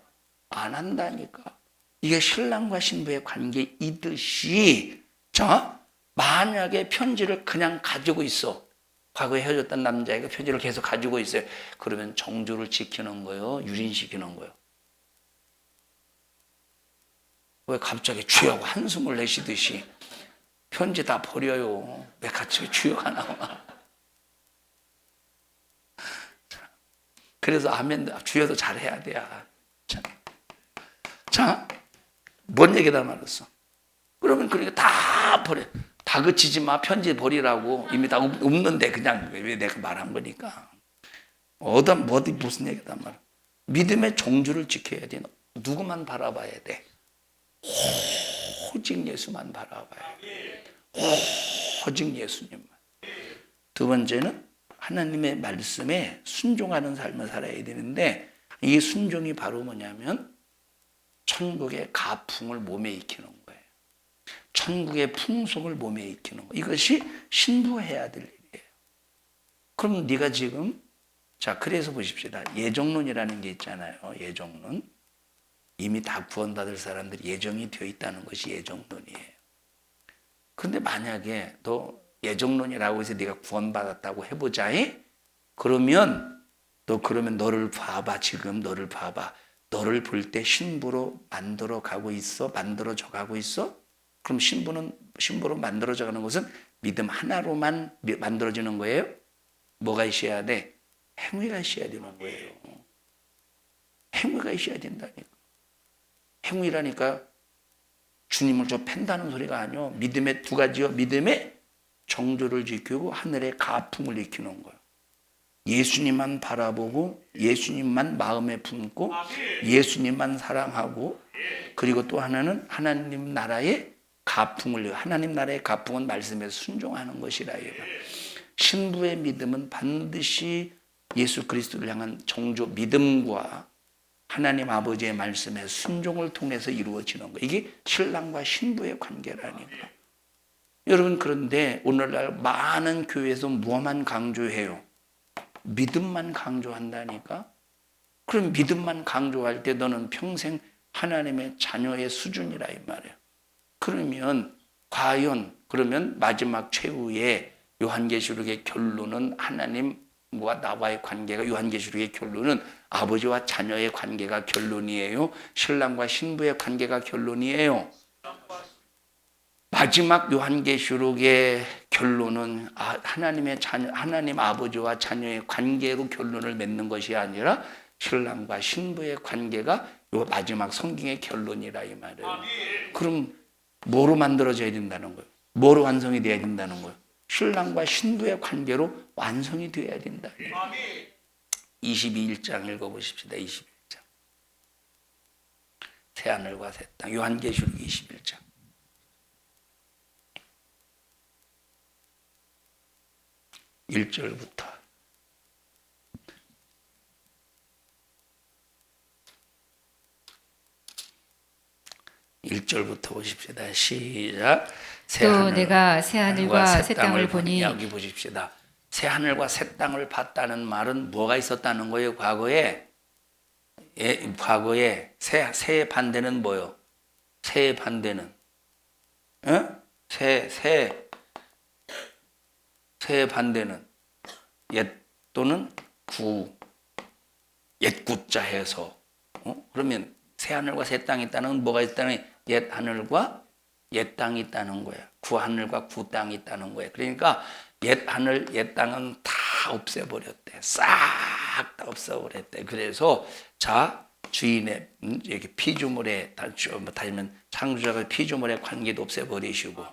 안 한다니까. 이게 신랑과 신부의 관계이듯이, 자, 만약에 편지를 그냥 가지고 있어. 과거에 헤어졌던 남자애가 편지를 계속 가지고 있어요. 그러면 정조를 지키는 거예요? 유린시키는 거예요? 왜 갑자기 주여하고 한숨을 내쉬듯이 편지 다 버려요? 왜 같이 주여가 나와? 그래서 아멘, 주여도 잘해야 돼. 자, 뭔 얘기다 말았어? 그러면 그러니까 다 버려. 다그치지 마. 편지 버리라고. 이미 다 없는데 그냥 왜 내가 말한 거니까. 무슨 얘기다 말이야. 믿음의 종주를 지켜야 돼. 누구만 바라봐야 돼? 오직 예수만 바라봐야 돼. 오직 예수님만. 두 번째는 하나님의 말씀에 순종하는 삶을 살아야 되는데, 이 순종이 바로 뭐냐면 천국의 가풍을 몸에 익히는 거예요. 천국의 풍속을 몸에 익히는 거예요. 이것이 신부해야 될 일이에요. 그럼 네가 지금, 자, 그래서 보십시다. 예정론이라는 게 있잖아요. 예정론. 이미 다 구원받을 사람들이 예정이 되어 있다는 것이 예정론이에요. 그런데 만약에 너 예정론이라고 해서 네가 구원받았다고 해보자. 그러면 너를 봐봐. 지금 너를 봐봐. 너를 볼 때 신부로 만들어져 가고 있어? 그럼 신부로 만들어져 가는 것은 믿음 하나로만 만들어지는 거예요? 뭐가 있어야 돼? 행위가 있어야 되는 거예요. 행위가 있어야 된다니까. 행위라니까 주님을 좀 팬다는 소리가 아니요. 믿음의 두 가지요. 믿음의 정조를 지키고 하늘의 가풍을 익히는 거예요. 예수님만 바라보고 예수님만 마음에 품고 예수님만 사랑하고, 그리고 또 하나는 하나님 나라의 가풍은 말씀에 순종하는 것이라. 신부의 믿음은 반드시 예수 그리스도를 향한 정조 믿음과 하나님 아버지의 말씀에 순종을 통해서 이루어지는 거예요. 이게 신랑과 신부의 관계라니까. 여러분, 그런데 오늘날 많은 교회에서 무엇만 강조해요? 믿음만 강조한다니까? 그럼 믿음만 강조할 때 너는 평생 하나님의 자녀의 수준이라 이 말이에요. 그러면 그러면 마지막 최후의 요한계시록의 결론은 하나님과 나와의 관계가, 요한계시록의 결론은 아버지와 자녀의 관계가 결론이에요? 신랑과 신부의 관계가 결론이에요? 마지막 요한계시록의 결론은 하나님 아버지와 자녀의 관계로 결론을 맺는 것이 아니라 신랑과 신부의 관계가 요 마지막 성경의 결론이라 이 말이에요. 그럼 뭐로 만들어져야 된다는 거예요? 뭐로 완성이 돼야 된다는 거예요? 신랑과 신부의 관계로 완성이 되어야 된다. 22장 읽어보십시다. 21장. 새하늘과 새 땅. 요한계시록 21장. 1절부터 1절부터 보십시다. 시작. 또 내가 새하늘과 새 땅을 보니, 여기 보십시다. 새하늘과 새 땅을 봤다는 말은 뭐가 있었다는 거예요? 과거에 새의 반대는 뭐요? 새의 반대는 새의 반대는 옛 또는 구, 옛구자 해서 그러면 새 하늘과 새 땅이 있다는 건 뭐가 있다는 거예요? 옛 하늘과 옛 땅이 있다는 거예요. 구 하늘과 구 땅이 있다는 거예요. 그러니까 옛 하늘, 옛 땅은 다 없애버렸대. 싹 다 없애버렸대. 그래서 자 주인의 이렇게 피조물에 다시면 창조자가 피조물의 관계도 없애버리시고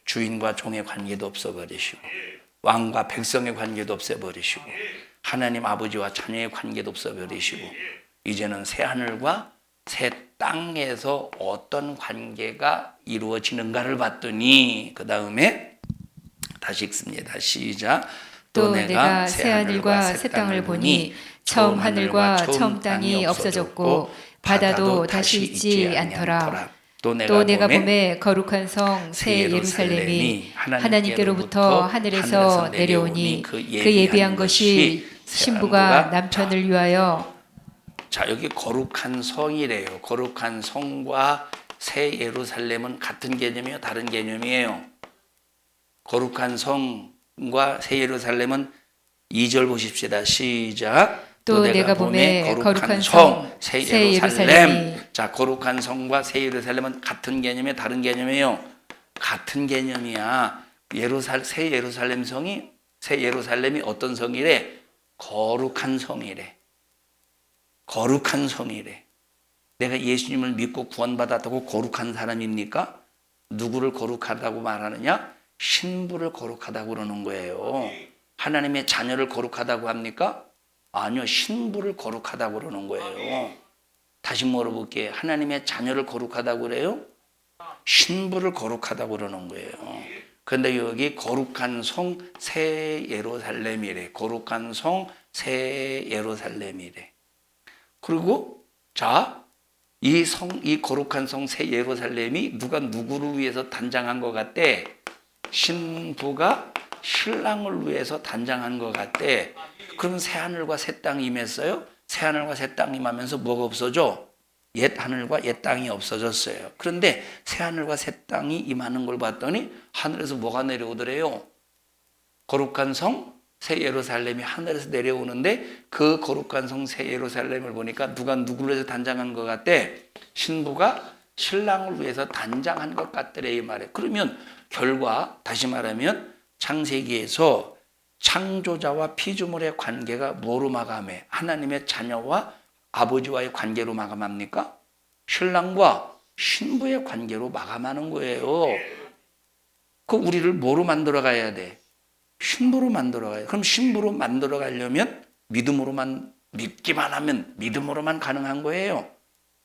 주인과 종의 관계도 없애버리시고 왕과 백성의 관계도 없애버리시고 하나님 아버지와 자녀의 관계도 없애버리시고 이제는 새 하늘과 새 땅에서 어떤 관계가 이루어지는가를 봤더니 그 다음에 다시 읽습니다. 시작. 또 내가 새 하늘과 새 땅을 보니 처음 하늘과 처음 땅이 없어졌고 바다도 다시 있지 않더라. 또 내가 봄에 거룩한 성 새 예루살렘이 하나님께로부터 하늘에서 내려오니 그 예비한 것이 신부가 남편을 위하여. 자, 여기 거룩한 성이래요. 거룩한 성과 새 예루살렘은 같은 개념이에요? 다른 개념이에요? 거룩한 성과 새 예루살렘은 2절 보십시다. 시작. 또 내가 봄에 거룩한 성 새 예루살렘이. 자, 거룩한 성과 새 예루살렘은 같은 개념이에요? 다른 개념이에요? 같은 개념이야. 새 예루살렘 성이, 새 예루살렘이 어떤 성이래? 거룩한 성이래. 거룩한 성이래. 내가 예수님을 믿고 구원받았다고 거룩한 사람입니까? 누구를 거룩하다고 말하느냐? 신부를 거룩하다고 그러는 거예요. 하나님의 자녀를 거룩하다고 합니까? 아니요, 신부를 거룩하다고 그러는 거예요. 다시 물어볼게요. 하나님의 자녀를 거룩하다고 그래요? 신부를 거룩하다고 그러는 거예요. 그런데 여기 거룩한 성 새 예루살렘이래. 거룩한 성 새 예루살렘이래. 그리고 자, 이 거룩한 성 새 예루살렘이 누가 누구를 위해서 단장한 것 같대? 신부가 신랑을 위해서 단장한 것 같대. 그러면 새 하늘과 새 땅이 임했어요? 새 하늘과 새 땅이 임하면서 뭐가 없어져? 옛 하늘과 옛 땅이 없어졌어요. 그런데 새 하늘과 새 땅이 임하는 걸 봤더니 하늘에서 뭐가 내려오더래요? 거룩한 성 새 예루살렘이 하늘에서 내려오는데 그 거룩한 성 새 예루살렘을 보니까 누가 누구를 위해서 단장한 것 같대? 신부가 신랑을 위해서 단장한 것 같더래 이 말에. 그러면 결과 다시 말하면 창세기에서 창조자와 피조물의 관계가 뭐로 마감해? 하나님의 자녀와 아버지와의 관계로 마감합니까? 신랑과 신부의 관계로 마감하는 거예요. 그 우리를 뭐로 만들어 가야 돼? 신부로 만들어 가야 돼. 그럼 신부로 만들어 가려면 믿기만 하면 믿음으로만 가능한 거예요.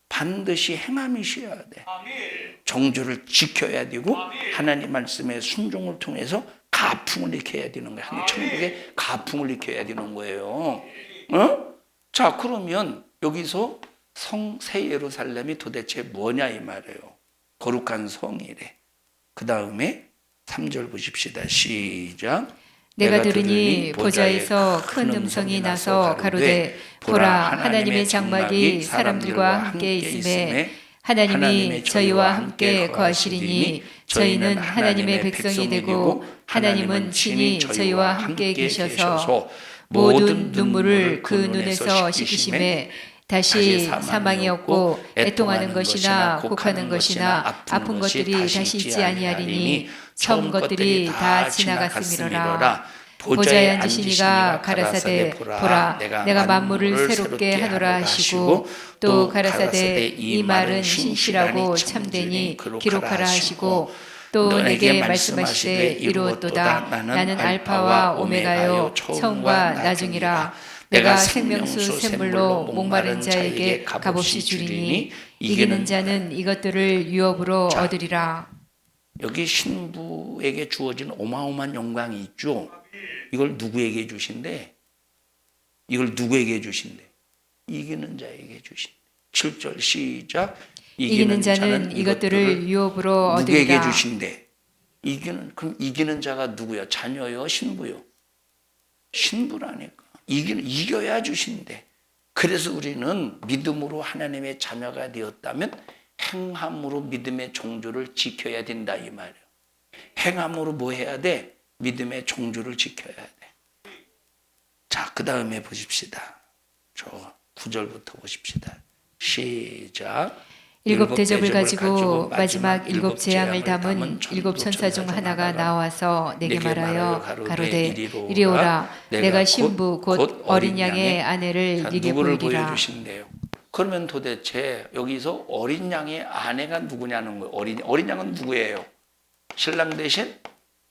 반드시 행함이셔야 돼. 정조를 지켜야 되고 하나님 말씀의 순종을 통해서 가풍을 일으켜야 되는 거예요. 하나님 천국에 가풍을 일으켜야 되는 거예요. 자, 그러면 여기서 새 예루살렘이 도대체 뭐냐 이 말이에요. 거룩한 성이래. 그 다음에 3절 보십시다. 시작. 내가 들으니 보좌에서 큰 음성이 나서 가로되 보라 하나님의 장막이 사람들과 함께 있음에 하나님이 저희와 함께 거하시리니 저희는 하나님의 백성이 되고 하나님은 친히 저희와 함께 계셔서 모든 눈물을 그 눈에서 씻기심에 다시 사망이 없고 애통하는 것이나 곡하는 것이나 아픈 것들이 다시 있지 아니하리니 처음 것들이 다 지나갔음이로라. 보좌에 앉으신 이가 가라사대 보라 내가 만물을 새롭게 하노라 하시고 또 가라사대 이 말은 신실하고 참되니 기록하라 하시고 또 내게 말씀하시되 이루었도다. 나는 알파와 오메가요 처음과 나중이라. 내가 생명수 샘물로 목마른 자에게 값없이 주리니 이기는 자는 이것들을 유업으로 얻으리라. 여기 신부에게 주어진 어마어마한 영광이 있죠. 이걸 누구에게 주신대? 이걸 누구에게 주신대? 이기는 자에게 주신대. 7절 시작. 이기는 자는 이것들을 유업으로 얻으리라. 누구에게 주신대? 그럼 이기는 자가 누구야? 자녀요? 신부요? 신부라니까. 이겨야 주신대. 그래서 우리는 믿음으로 하나님의 자녀가 되었다면 행함으로 믿음의 종주를 지켜야 된다 이 말이에요. 행함으로 뭐 해야 돼? 믿음의 종주를 지켜야 돼. 자, 그 다음에 보십시다. 저 9절부터 보십시다. 시작. 일곱 대접을 가지고 마지막 일곱 재앙을 담은 일곱 천사 중 하나가 나와서 내게 말하여 가로되 이리 오라. 내가 신부 곧 어린 양의 아내를 자, 네게 누구를 보이리라. 보여주신대요. 그러면 도대체 여기서 어린 양의 아내가 누구냐는 거예요. 어린 양은 누구예요? 신랑 대신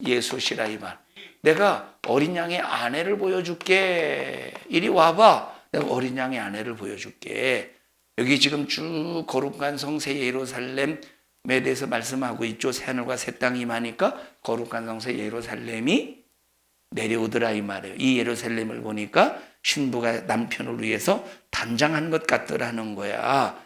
예수시라 이 말. 내가 어린 양의 아내를 보여줄게. 이리 와봐. 내가 어린 양의 아내를 보여줄게. 여기 지금 쭉 거룩한 성 새 예루살렘에 대해서 말씀하고 있죠. 새하늘과 새 땅이 임하니까 거룩한 성 새 예루살렘이 내려오더라 이 말이에요. 이 예루살렘을 보니까 신부가 남편을 위해서 단장한 것 같더라는 거야.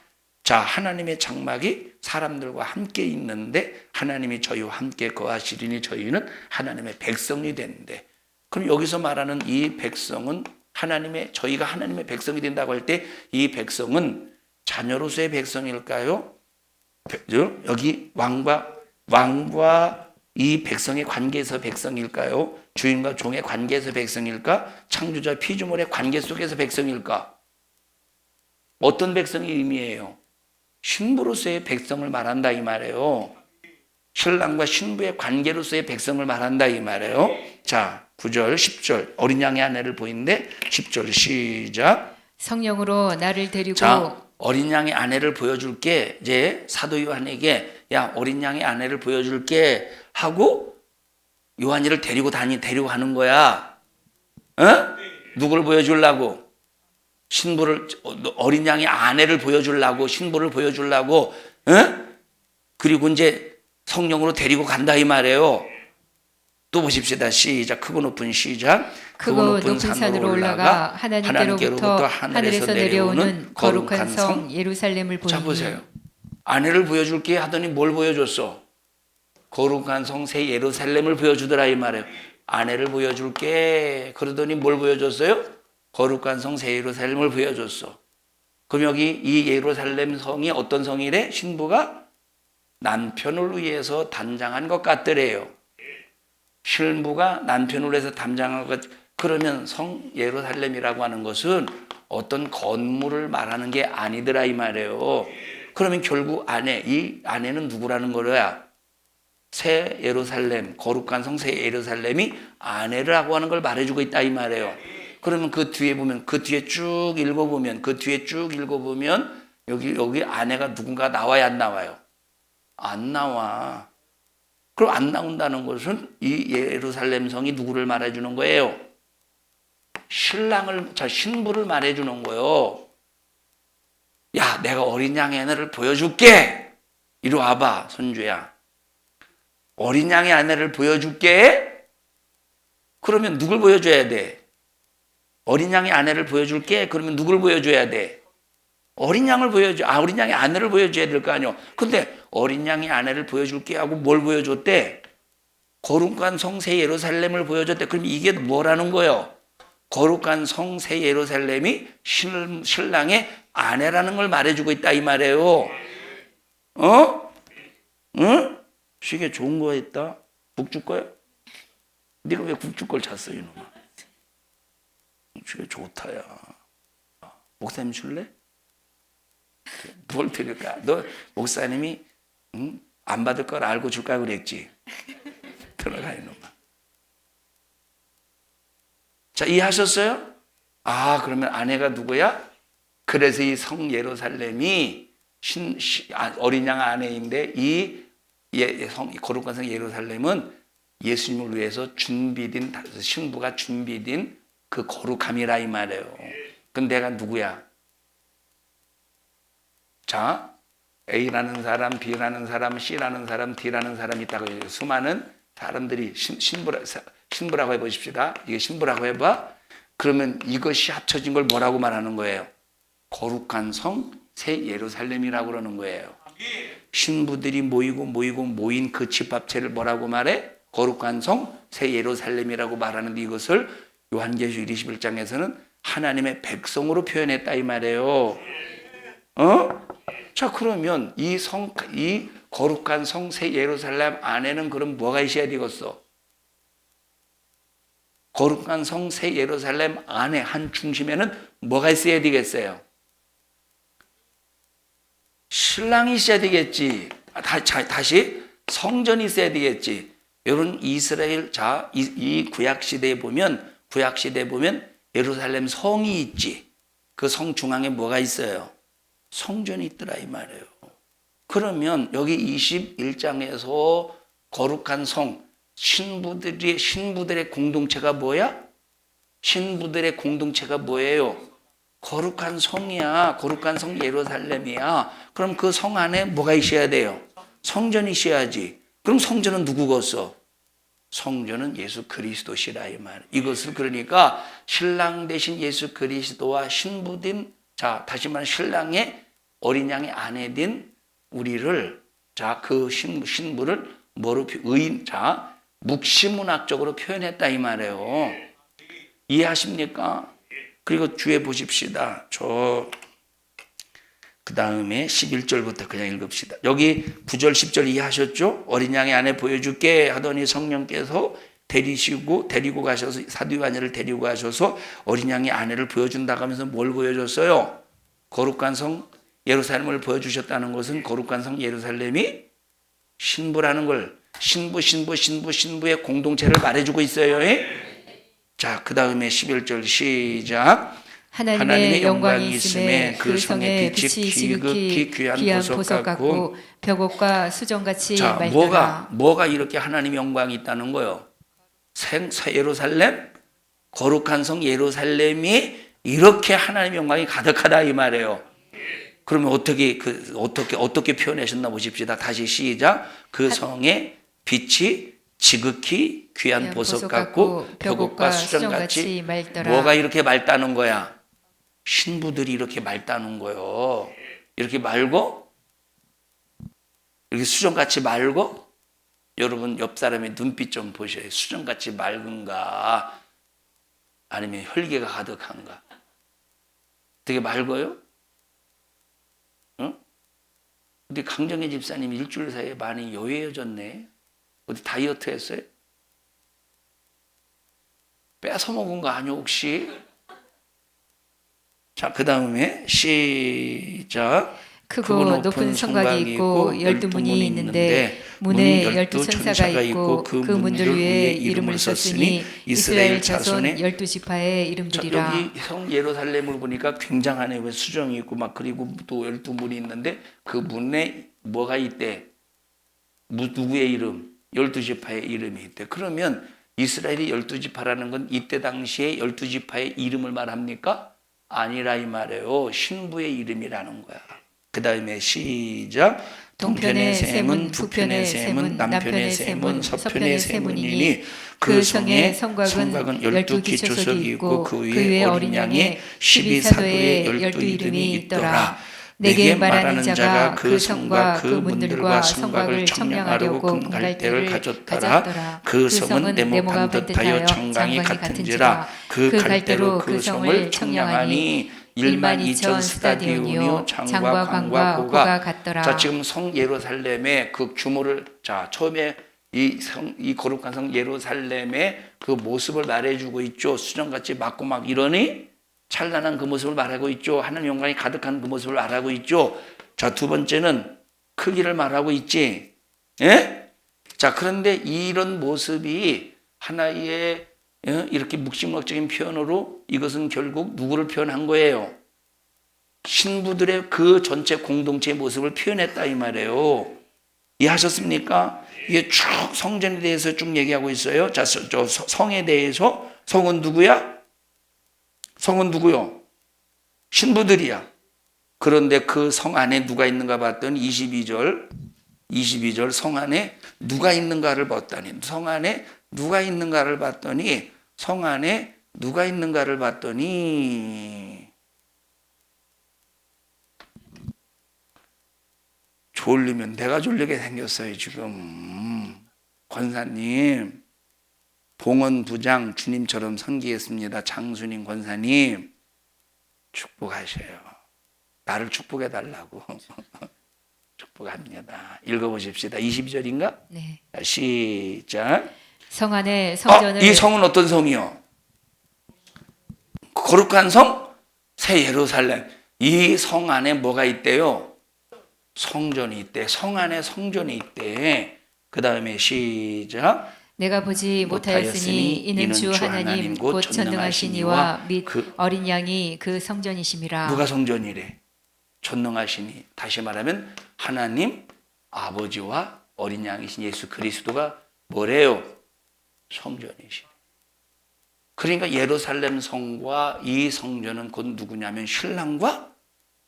자, 하나님의 장막이 사람들과 함께 있는데 하나님이 저희와 함께 거하시리니 저희는 하나님의 백성이 되는데, 그럼 여기서 말하는 이 백성은 저희가 하나님의 백성이 된다고 할 때 이 백성은 자녀로서의 백성일까요? 여기 왕과 이 백성의 관계에서 백성일까요? 주인과 종의 관계에서 백성일까? 창조자 피조물의 관계 속에서 백성일까? 어떤 백성이 의미해요? 신부로서의 백성을 말한다 이 말이에요. 신랑과 신부의 관계로서의 백성을 말한다 이 말이에요. 자, 9절, 10절 어린 양의 아내를 보이는데 10절 시작. 성령으로 나를 데리고 자, 어린 양의 아내를 보여줄게. 이제 사도 요한에게 야 어린 양의 아내를 보여줄게 하고 요한이를 데리고 가는 거야. 어? 누구를 보여주려고? 신부를, 어린 양의 아내를 보여주려고, 신부를 보여주려고. 어? 그리고 이제 성령으로 데리고 간다 이 말이에요. 또 보십시다. 시작. 크고 높은 시작. 크고 높은 산으로 올라가 하나님께로부터 하늘에서 내려오는 거룩한 성 예루살렘을 보니. 자, 보세요. 아내를 보여줄게 하더니 뭘 보여줬어? 거룩한 성 새 예루살렘을 보여주더라 이 말이에요. 아내를 보여줄게 그러더니 뭘 보여줬어요? 거룩한 성 새 예루살렘을 보여줬어. 그럼 여기 이 예루살렘 성이 어떤 성이래? 신부가 남편을 위해서 단장한 것 같더래요. 신부가 남편을 위해서 단장한 것. 그러면 성 예루살렘이라고 하는 것은 어떤 건물을 말하는 게 아니더라 이 말이에요. 그러면 결국 이 아내는 누구라는 거야? 새 예루살렘, 거룩한 성 새 예루살렘이 아내라고 하는 걸 말해주고 있다 이 말이에요. 그러면 그 뒤에 보면, 그 뒤에 쭉 읽어보면 여기 아내가 누군가 나와야 안 나와요? 안 나와. 그럼 안 나온다는 것은 이 예루살렘 성이 누구를 말해주는 거예요? 신부를 말해주는 거예요. 야, 내가 어린 양의 아내를 보여줄게. 이리 와봐, 손주야. 어린 양의 아내를 보여줄게. 그러면 누굴 보여줘야 돼? 어린 양의 아내를 보여줄게. 그러면 누굴 보여줘야 돼? 어린 양을 어린 양의 아내를 보여줘야 될 거 아니요. 근데 어린 양의 아내를 보여줄게 하고 뭘 보여줬대? 거룩한 성 새 예루살렘을 보여줬대. 그럼 이게 뭐라는 거예요? 거룩한 성 새 예루살렘이 신랑의 아내라는 걸 말해주고 있다 이 말이에요. 응? 시계 좋은 거 했다? 국 줄 거야? 네가 왜 국 줄 걸 찼어 이놈아? 시계 좋다 야. 목사님 줄래? 뭘 드릴까? 너 목사님이 안 받을 걸 알고 줄까 그랬지? 들어가 이놈아. 자, 이해하셨어요? 그러면 아내가 누구야? 그래서 이 성 예루살렘이 어린 양 아내인데 이 거룩한 성 예루살렘은 예수님을 위해서 신부가 준비된 그 거룩함이라 이 말이에요. 그럼 내가 누구야? 자, A라는 사람, B라는 사람, C라는 사람, D라는 사람이 있다고 해요. 수많은 사람들이 신부라고 해보십시다. 이게 신부라고 해봐. 그러면 이것이 합쳐진 걸 뭐라고 말하는 거예요? 거룩한 성 새 예루살렘이라고 그러는 거예요. 신부들이 모인 그 집합체를 뭐라고 말해? 거룩한 성 새 예루살렘이라고 말하는데 이것을 요한계시록 21장에서는 하나님의 백성으로 표현했다 이 말이에요. 자, 그러면 이 거룩한 성 새 예루살렘 안에는 그럼 뭐가 있어야 되겠어? 거룩한 성 새 예루살렘 안에 한 중심에는 뭐가 있어야 되겠어요? 신랑이 있어야 되겠지. 다시 성전이 있어야 되겠지. 여러분 이스라엘 이 구약 시대에 보면 예루살렘 성이 있지. 그 성 중앙에 뭐가 있어요? 성전이 있더라 이 말이에요. 그러면 여기 21장에서 거룩한 성 신부들의 공동체가 뭐야? 신부들의 공동체가 뭐예요? 거룩한 성이야. 거룩한 성 예루살렘이야. 그럼 그 성 안에 뭐가 있어야 돼요? 성전이 있어야지. 그럼 성전은 누구겠어? 성전은 예수 그리스도시라 이 말. 이것을 그러니까 신랑 대신 예수 그리스도와 신부된 다시 말하면 신랑의 어린 양의 아내 된 우리를 그 신부를 뭐로 묵시문학적으로 표현했다 이 말이에요. 이해하십니까? 그리고 주에 보십시다. 그 다음에 11절부터 그냥 읽읍시다. 여기 9절 10절 이해하셨죠? 어린 양의 아내 보여줄게 하더니 성령께서 데리고 가셔서 사도 요한을 데리고 가셔서 어린 양의 아내를 보여준다고 하면서 뭘 보여줬어요? 거룩한 성 예루살렘을 보여주셨다는 것은 거룩한 성 예루살렘이 신부라는 걸 신부의 공동체를 말해주고 있어요. 자, 그 다음에 11절 시작. 하나님의 영광이 있음에 그 성의 빛이 지극히 귀한 보석 같고 벽옥과 수정같이 맑더라. 뭐가 이렇게 하나님의 영광이 있다는 거예요? 새 예루살렘, 거룩한 성 예루살렘이 이렇게 하나님의 영광이 가득하다 이 말이에요. 그러면 어떻게 표현하셨나 보십시다. 다시 시작. 그 성의 빛이 지극히 귀한 보석 같고 벽옥과 수정같이 맑더라. 뭐가 이렇게 맑다는 거야? 신부들이 이렇게 맑다는 거예요. 이렇게 맑고 이렇게 수정같이 맑고 여러분 옆 사람의 눈빛 좀 보셔요. 수정같이 맑은가 아니면 혈기가 가득한가? 되게 맑아요? 응? 근데 강정희 집사님 일주일 사이에 많이 여유해졌네. 어디 다이어트 했어요? 뺏어 먹은 거 아니요 혹시? 자, 그 다음에 시작. 크고 높은 성곽이 있고 12문이 있는데 문에 12천사가 있고 그 문들 위에 이름을 썼으니 이스라엘 자손 12지파의 이름들이라. 여기 성 예루살렘을 보니까 굉장하네. 왜 수정이 있고 막 그리고 또 12문이 있는데 그 문에 뭐가 있대? 누구의 이름? 12지파의 이름이 있대. 그러면 이스라엘이 12지파라는 건 이때 당시에 12지파의 이름을 말합니까? 아니라 이 말이에요. 신부의 이름이라는 거야. 그 다음에 시작. 동편의 셈은 북편의 셈은 남편의 셈은 서편의 셈이니 그 성의 성곽은 12기초석이 있고 그 위에 어린 양의 12사도의 12이름이 있더라. 내게 말하는 자가 그 성과 그 문들과 성곽을 청량하려고 금갈대를 가졌더라. 그 성은 네모가 반듯하여 정강이 같은지라. 그 갈대로 그 성을 청량하니 12,000 스타디온이요 장과 강과 고가 같더라. 자, 지금 성 예루살렘의 그 규모를 처음에 이 거룩한 성 예루살렘의 그 모습을 말해주고 있죠. 수정같이 맑고 막 이러니 찬란한 그 모습을 말하고 있죠. 하나님 영광이 가득한 그 모습을 말하고 있죠. 자, 두 번째는 크기를 말하고 있지. 예? 자, 그런데 이런 모습이 하나의 이렇게 묵시문학적인 표현으로 이것은 결국 누구를 표현한 거예요? 신부들의 그 전체 공동체의 모습을 표현했다 이 말이에요. 이해하셨습니까? 이게 쭉 성전에 대해서 쭉 얘기하고 있어요. 자, 저 성에 대해서 성은 누구야? 성은 누구요? 신부들이야. 그런데 그 성 안에 누가 있는가 봤더니 22절 성 안에 누가 있는가를 봤더니 성 안에 누가 있는가를 봤더니 졸리면 내가 졸리게 생겼어요 지금. 권사님 봉헌 부장 주님처럼 섬기겠습니다. 장순임 권사님 축복하셔요. 나를 축복해 달라고. 축복합니다. 읽어보십시다. 22절인가? 네. 시작. 성 안에 성전을 이 성은 어떤 성이요? 거룩한 성, 새 예루살렘. 이 성 안에 뭐가 있대요? 성전이 있대. 성 안에 성전이 있대. 그 다음에 시작. 내가 보지 못하였으니 이는 주 하나님 곧 전능하신 이와 및 어린 양이 그 성전이심이라. 누가 성전이래? 전능하시니. 다시 말하면 하나님 아버지와 어린 양이신 예수 그리스도가 뭐래요? 성전이시래. 그러니까 예루살렘 성과 이 성전은 곧 누구냐면 신랑과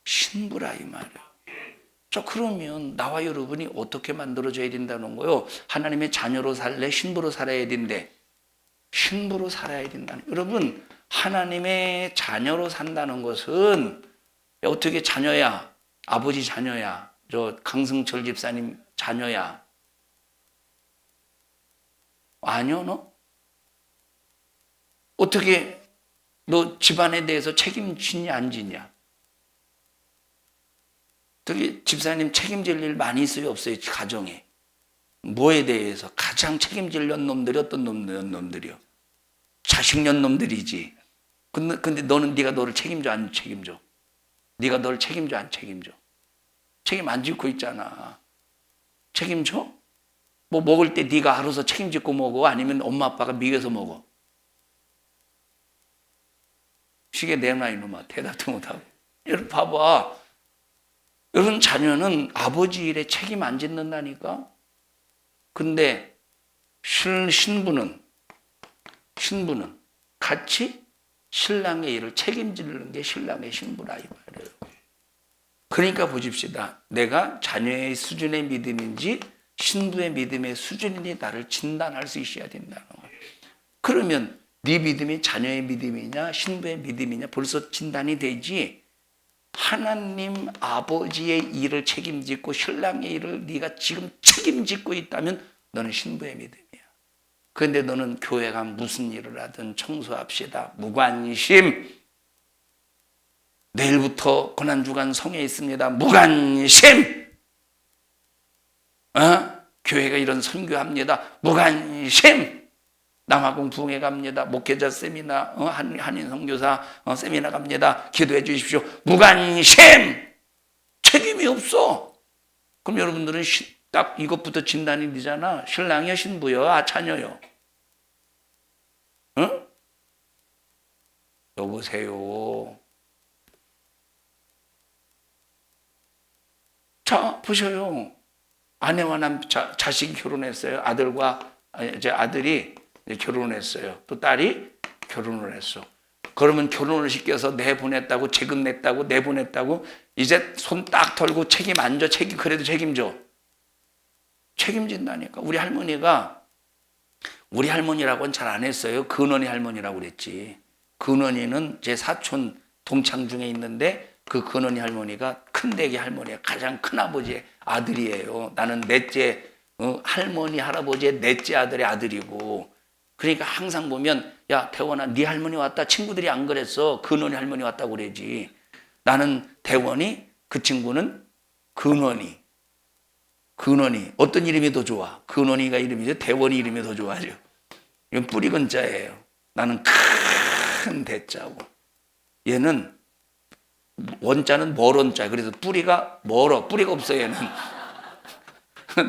신부라 이 말이에요. 자, 그러면 나와 여러분이 어떻게 만들어져야 된다는 거요? 하나님의 자녀로 살래? 신부로 살아야 된대. 신부로 살아야 된다는. 여러분, 하나님의 자녀로 산다는 것은 어떻게 자녀야? 아버지 자녀야? 저 강승철 집사님 자녀야? 아니요, 너? 어떻게 너 집안에 대해서 책임지냐 안 지냐? 되게 집사님 책임질 일 많이 있어요 없어요? 가정에 뭐에 대해서 가장 책임질 놈들이 어떤 놈들이요? 자식년 놈들이지. 근데 너는 네가 너를 책임져 안 책임져? 네가 너를 책임져 안 책임져? 책임 안 짓고 있잖아. 책임져? 뭐 먹을 때 네가 알아서 책임짓고 먹어? 아니면 엄마 아빠가 먹여서 먹어? 시계 내놔 이놈아. 대답도 못하고. 여러분 봐봐. 여러분 자녀는 아버지 일에 책임 안 짓는다니까. 근데 신부는 같이 신랑의 일을 책임지는 게 신랑의 신부라 이 말이에요. 그러니까 보십시다. 내가 자녀의 수준의 믿음인지 신부의 믿음의 수준인지 나를 진단할 수 있어야 된다는 거예요. 그러면 네 믿음이 자녀의 믿음이냐 신부의 믿음이냐 벌써 진단이 되지. 하나님 아버지의 일을 책임짓고 신랑의 일을 네가 지금 책임짓고 있다면 너는 신부의 믿음이야. 그런데 너는 교회가 무슨 일을 하든 청소합시다. 무관심. 내일부터 고난주간 성에 있습니다. 무관심. 교회가 이런 선교합니다. 무관심. 남아공 부흥회 갑니다. 목회자 세미나, 한인 선교사 세미나 갑니다. 기도해 주십시오. 무관심. 책임이 없어. 그럼 여러분들은 딱 이것부터 진단이 되잖아. 신랑이요, 신부요, 자녀요. 응? 여보세요. 자, 보셔요. 아내와 자식이 결혼했어요. 제 아들이 결혼했어요. 또 딸이 결혼을 했어. 그러면 결혼을 시켜서 내보냈다고 재금 냈다고 내보냈다고 이제 손 딱 털고 책임 안 져. 그래도 책임져. 책임진다니까. 우리 할머니라고는 잘 안 했어요. 근원이 할머니라고 그랬지. 근원이는 제 사촌 동창 중에 있는데 그 근원이 할머니가 큰댁의 할머니야. 가장 큰 아버지의 아들이에요. 나는 넷째 할머니 할아버지의 넷째 아들의 아들이고. 그러니까 항상 보면 야 대원아 네 할머니 왔다. 친구들이 안 그랬어. 근원이 할머니 왔다고 그러지. 나는 대원이 그 친구는 근원이 어떤 이름이 더 좋아? 근원이가 이름이죠. 대원이 이름이 더 좋아하죠. 이건 뿌리 근자예요. 나는 큰 대자고 얘는 원자는 멀원자. 그래서 뿌리가 멀어. 뿌리가 없어 얘는.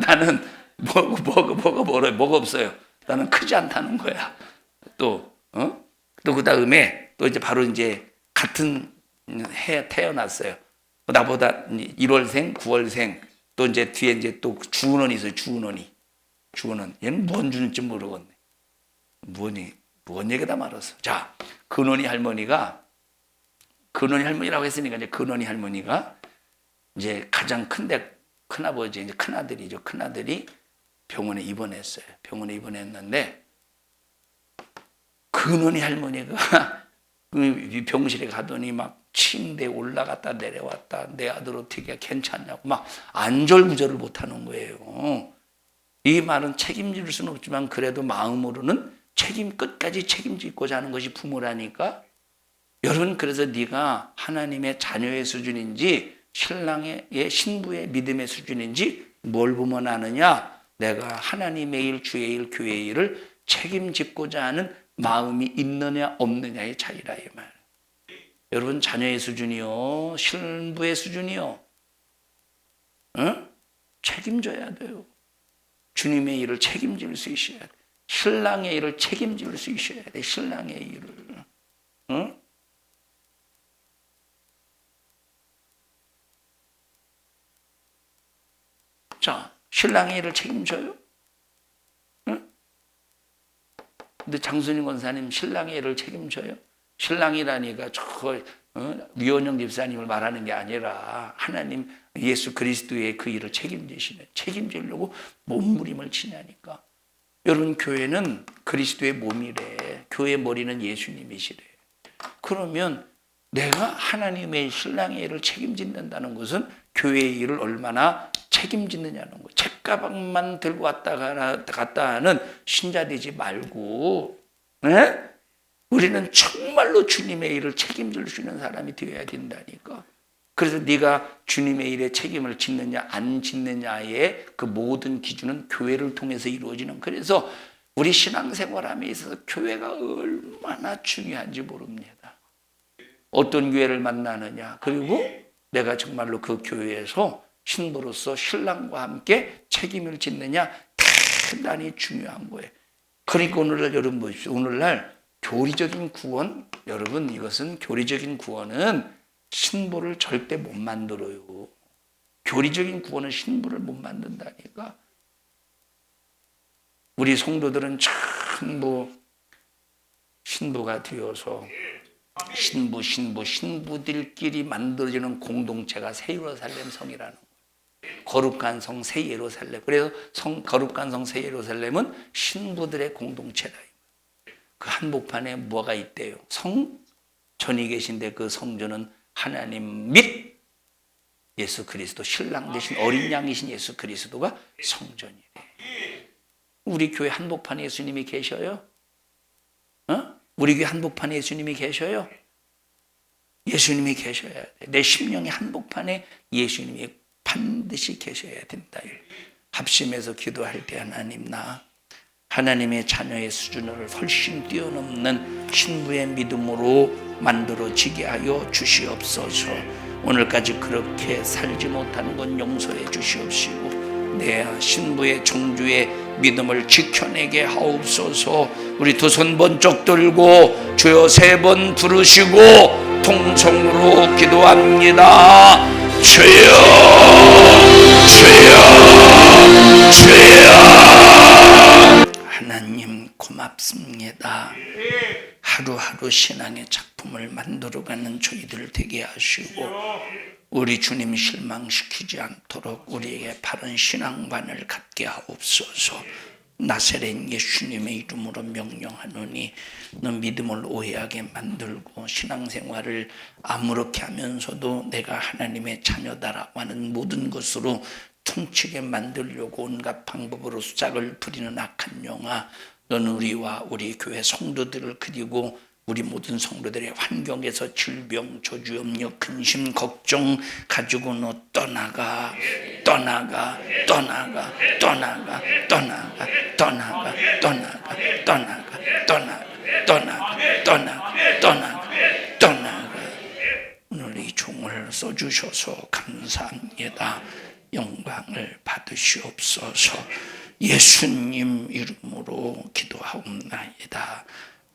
나는 뭐가 멀어요. 뭐가 없어요. 나는 크지 않다는 거야. 또 그 다음에 또 이제 바로 이제 같은 해에 태어났어요. 나보다 1월생, 9월생. 또 이제 뒤에 이제 또 주은원이 있어요. 주은원. 얘는 뭔 주는지 모르겠네. 뭔 얘기다 말았어. 자, 근원이 할머니라고 했으니까 이제 근원이 할머니가 이제 가장 큰아버지, 이제 큰아들이죠. 큰아들이 병원에 입원했어요. 병원에 입원했는데 근원이 할머니가 병실에 가더니 막 침대에 올라갔다 내려왔다. 내 아들 어떻게 괜찮냐고 막 안절부절을 못하는 거예요. 이 말은 책임질 수는 없지만 그래도 마음으로는 끝까지 책임지고자 하는 것이 부모라니까. 여러분 그래서 네가 하나님의 자녀의 수준인지 신랑의 신부의 믿음의 수준인지 뭘 보면 아느냐? 내가 하나님의 일, 주의 일, 교회의 일을 책임지고자 하는 마음이 있느냐 없느냐의 차이라 이 말. 여러분 자녀의 수준이요, 신부의 수준이요, 책임져야 돼요. 주님의 일을 책임질 수 있어야 돼. 신랑의 일을 책임질 수 있어야 돼. 신랑의 일을. 자, 신랑의 일을 책임져요? 근데 장순인 권사님 신랑의 일을 책임져요? 신랑이라니까 위원영 집사님을 말하는 게 아니라 하나님 예수 그리스도의 그 일을 책임지려고 몸부림을 치냐니까. 여러분 교회는 그리스도의 몸이래. 교회 머리는 예수님이시래. 그러면 내가 하나님의 신랑의 일을 책임진다는 것은 교회의 일을 얼마나 책임짓느냐는 거. 책가방만 들고 갔다 하는 신자 되지 말고, 네? 우리는 정말로 주님의 일을 책임질 수 있는 사람이 되어야 된다니까. 그래서 네가 주님의 일에 책임을 짓느냐 안 짓느냐의 그 모든 기준은 교회를 통해서 이루어지는. 그래서 우리 신앙생활함에 있어서 교회가 얼마나 중요한지 모릅니다. 어떤 교회를 만나느냐, 그리고 내가 정말로 그 교회에서 신부로서 신랑과 함께 책임을 짓느냐, 대단히 중요한 거예요. 그러니까 오늘날 여러분 보십시오. 오늘날 교리적인 구원, 여러분 이것은 교리적인 구원은 신부를 절대 못 만들어요. 교리적인 구원은 신부를 못 만든다니까. 우리 성도들은 전부 신부가 되어서 신부들끼리 만들어지는 공동체가 새 예루살렘 성이라는 거예요. 거룩한 성 새 예루살렘. 그래서 거룩한 성 새 예루살렘은 신부들의 공동체다. 그 한복판에 뭐가 있대요? 성전이 계신데 그 성전은 하나님 및 예수 그리스도, 신랑 되신 어린 양이신 예수 그리스도가 성전이래. 우리 교회 한복판에 예수님이 계셔요? 우리 교회 한복판에 예수님이 계셔요? 예수님이 계셔야 돼. 내 심령의 한복판에 예수님이 반드시 계셔야 된다. 합심해서 기도할 때 하나님의 자녀의 수준을 훨씬 뛰어넘는 신부의 믿음으로 만들어지게 하여 주시옵소서. 오늘까지 그렇게 살지 못하는 건 용서해 주시옵시고 내 신부의 종주의 믿음을 지켜내게 하옵소서. 우리 두 손 번쩍 들고 주여 3번 부르시고 통성으로 기도합니다. 주여, 주여, 주여. 하나님 고맙습니다. 하루하루 신앙의 작품을 만들어가는 저희들 되게 하시고 우리 주님 실망시키지 않도록 우리에게 바른 신앙관을 갖게 하옵소서. 나사렛 예수님의 이름으로 명령하노니 너 믿음을 오해하게 만들고 신앙생활을 아무렇게 하면서도 내가 하나님의 자녀다라고 하는 모든 것으로 퉁치게 만들려고 온갖 방법으로 수작을 부리는 악한 영아, 너는 우리와 우리 교회 성도들을 그리고 우리 모든 성도들의 환경에서 질병, 저주염려, 근심, 걱정 가지고 너 떠나가, 떠나가, 떠나가, 떠나가, 떠나가, 떠나가, 떠나가, 떠나가, 떠나가, 떠나가, 떠나가, 떠나가, 떠나가. 오늘 이 종을 써주셔서 감사합니다. 영광을 받으시옵소서. 예수님 이름으로 기도하옵나이다.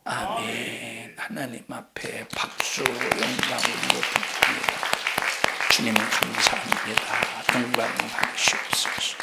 아멘. 하나님 앞에 박수 영광을 드립니다. 주님 감사합니다. 영광 받으시옵소서.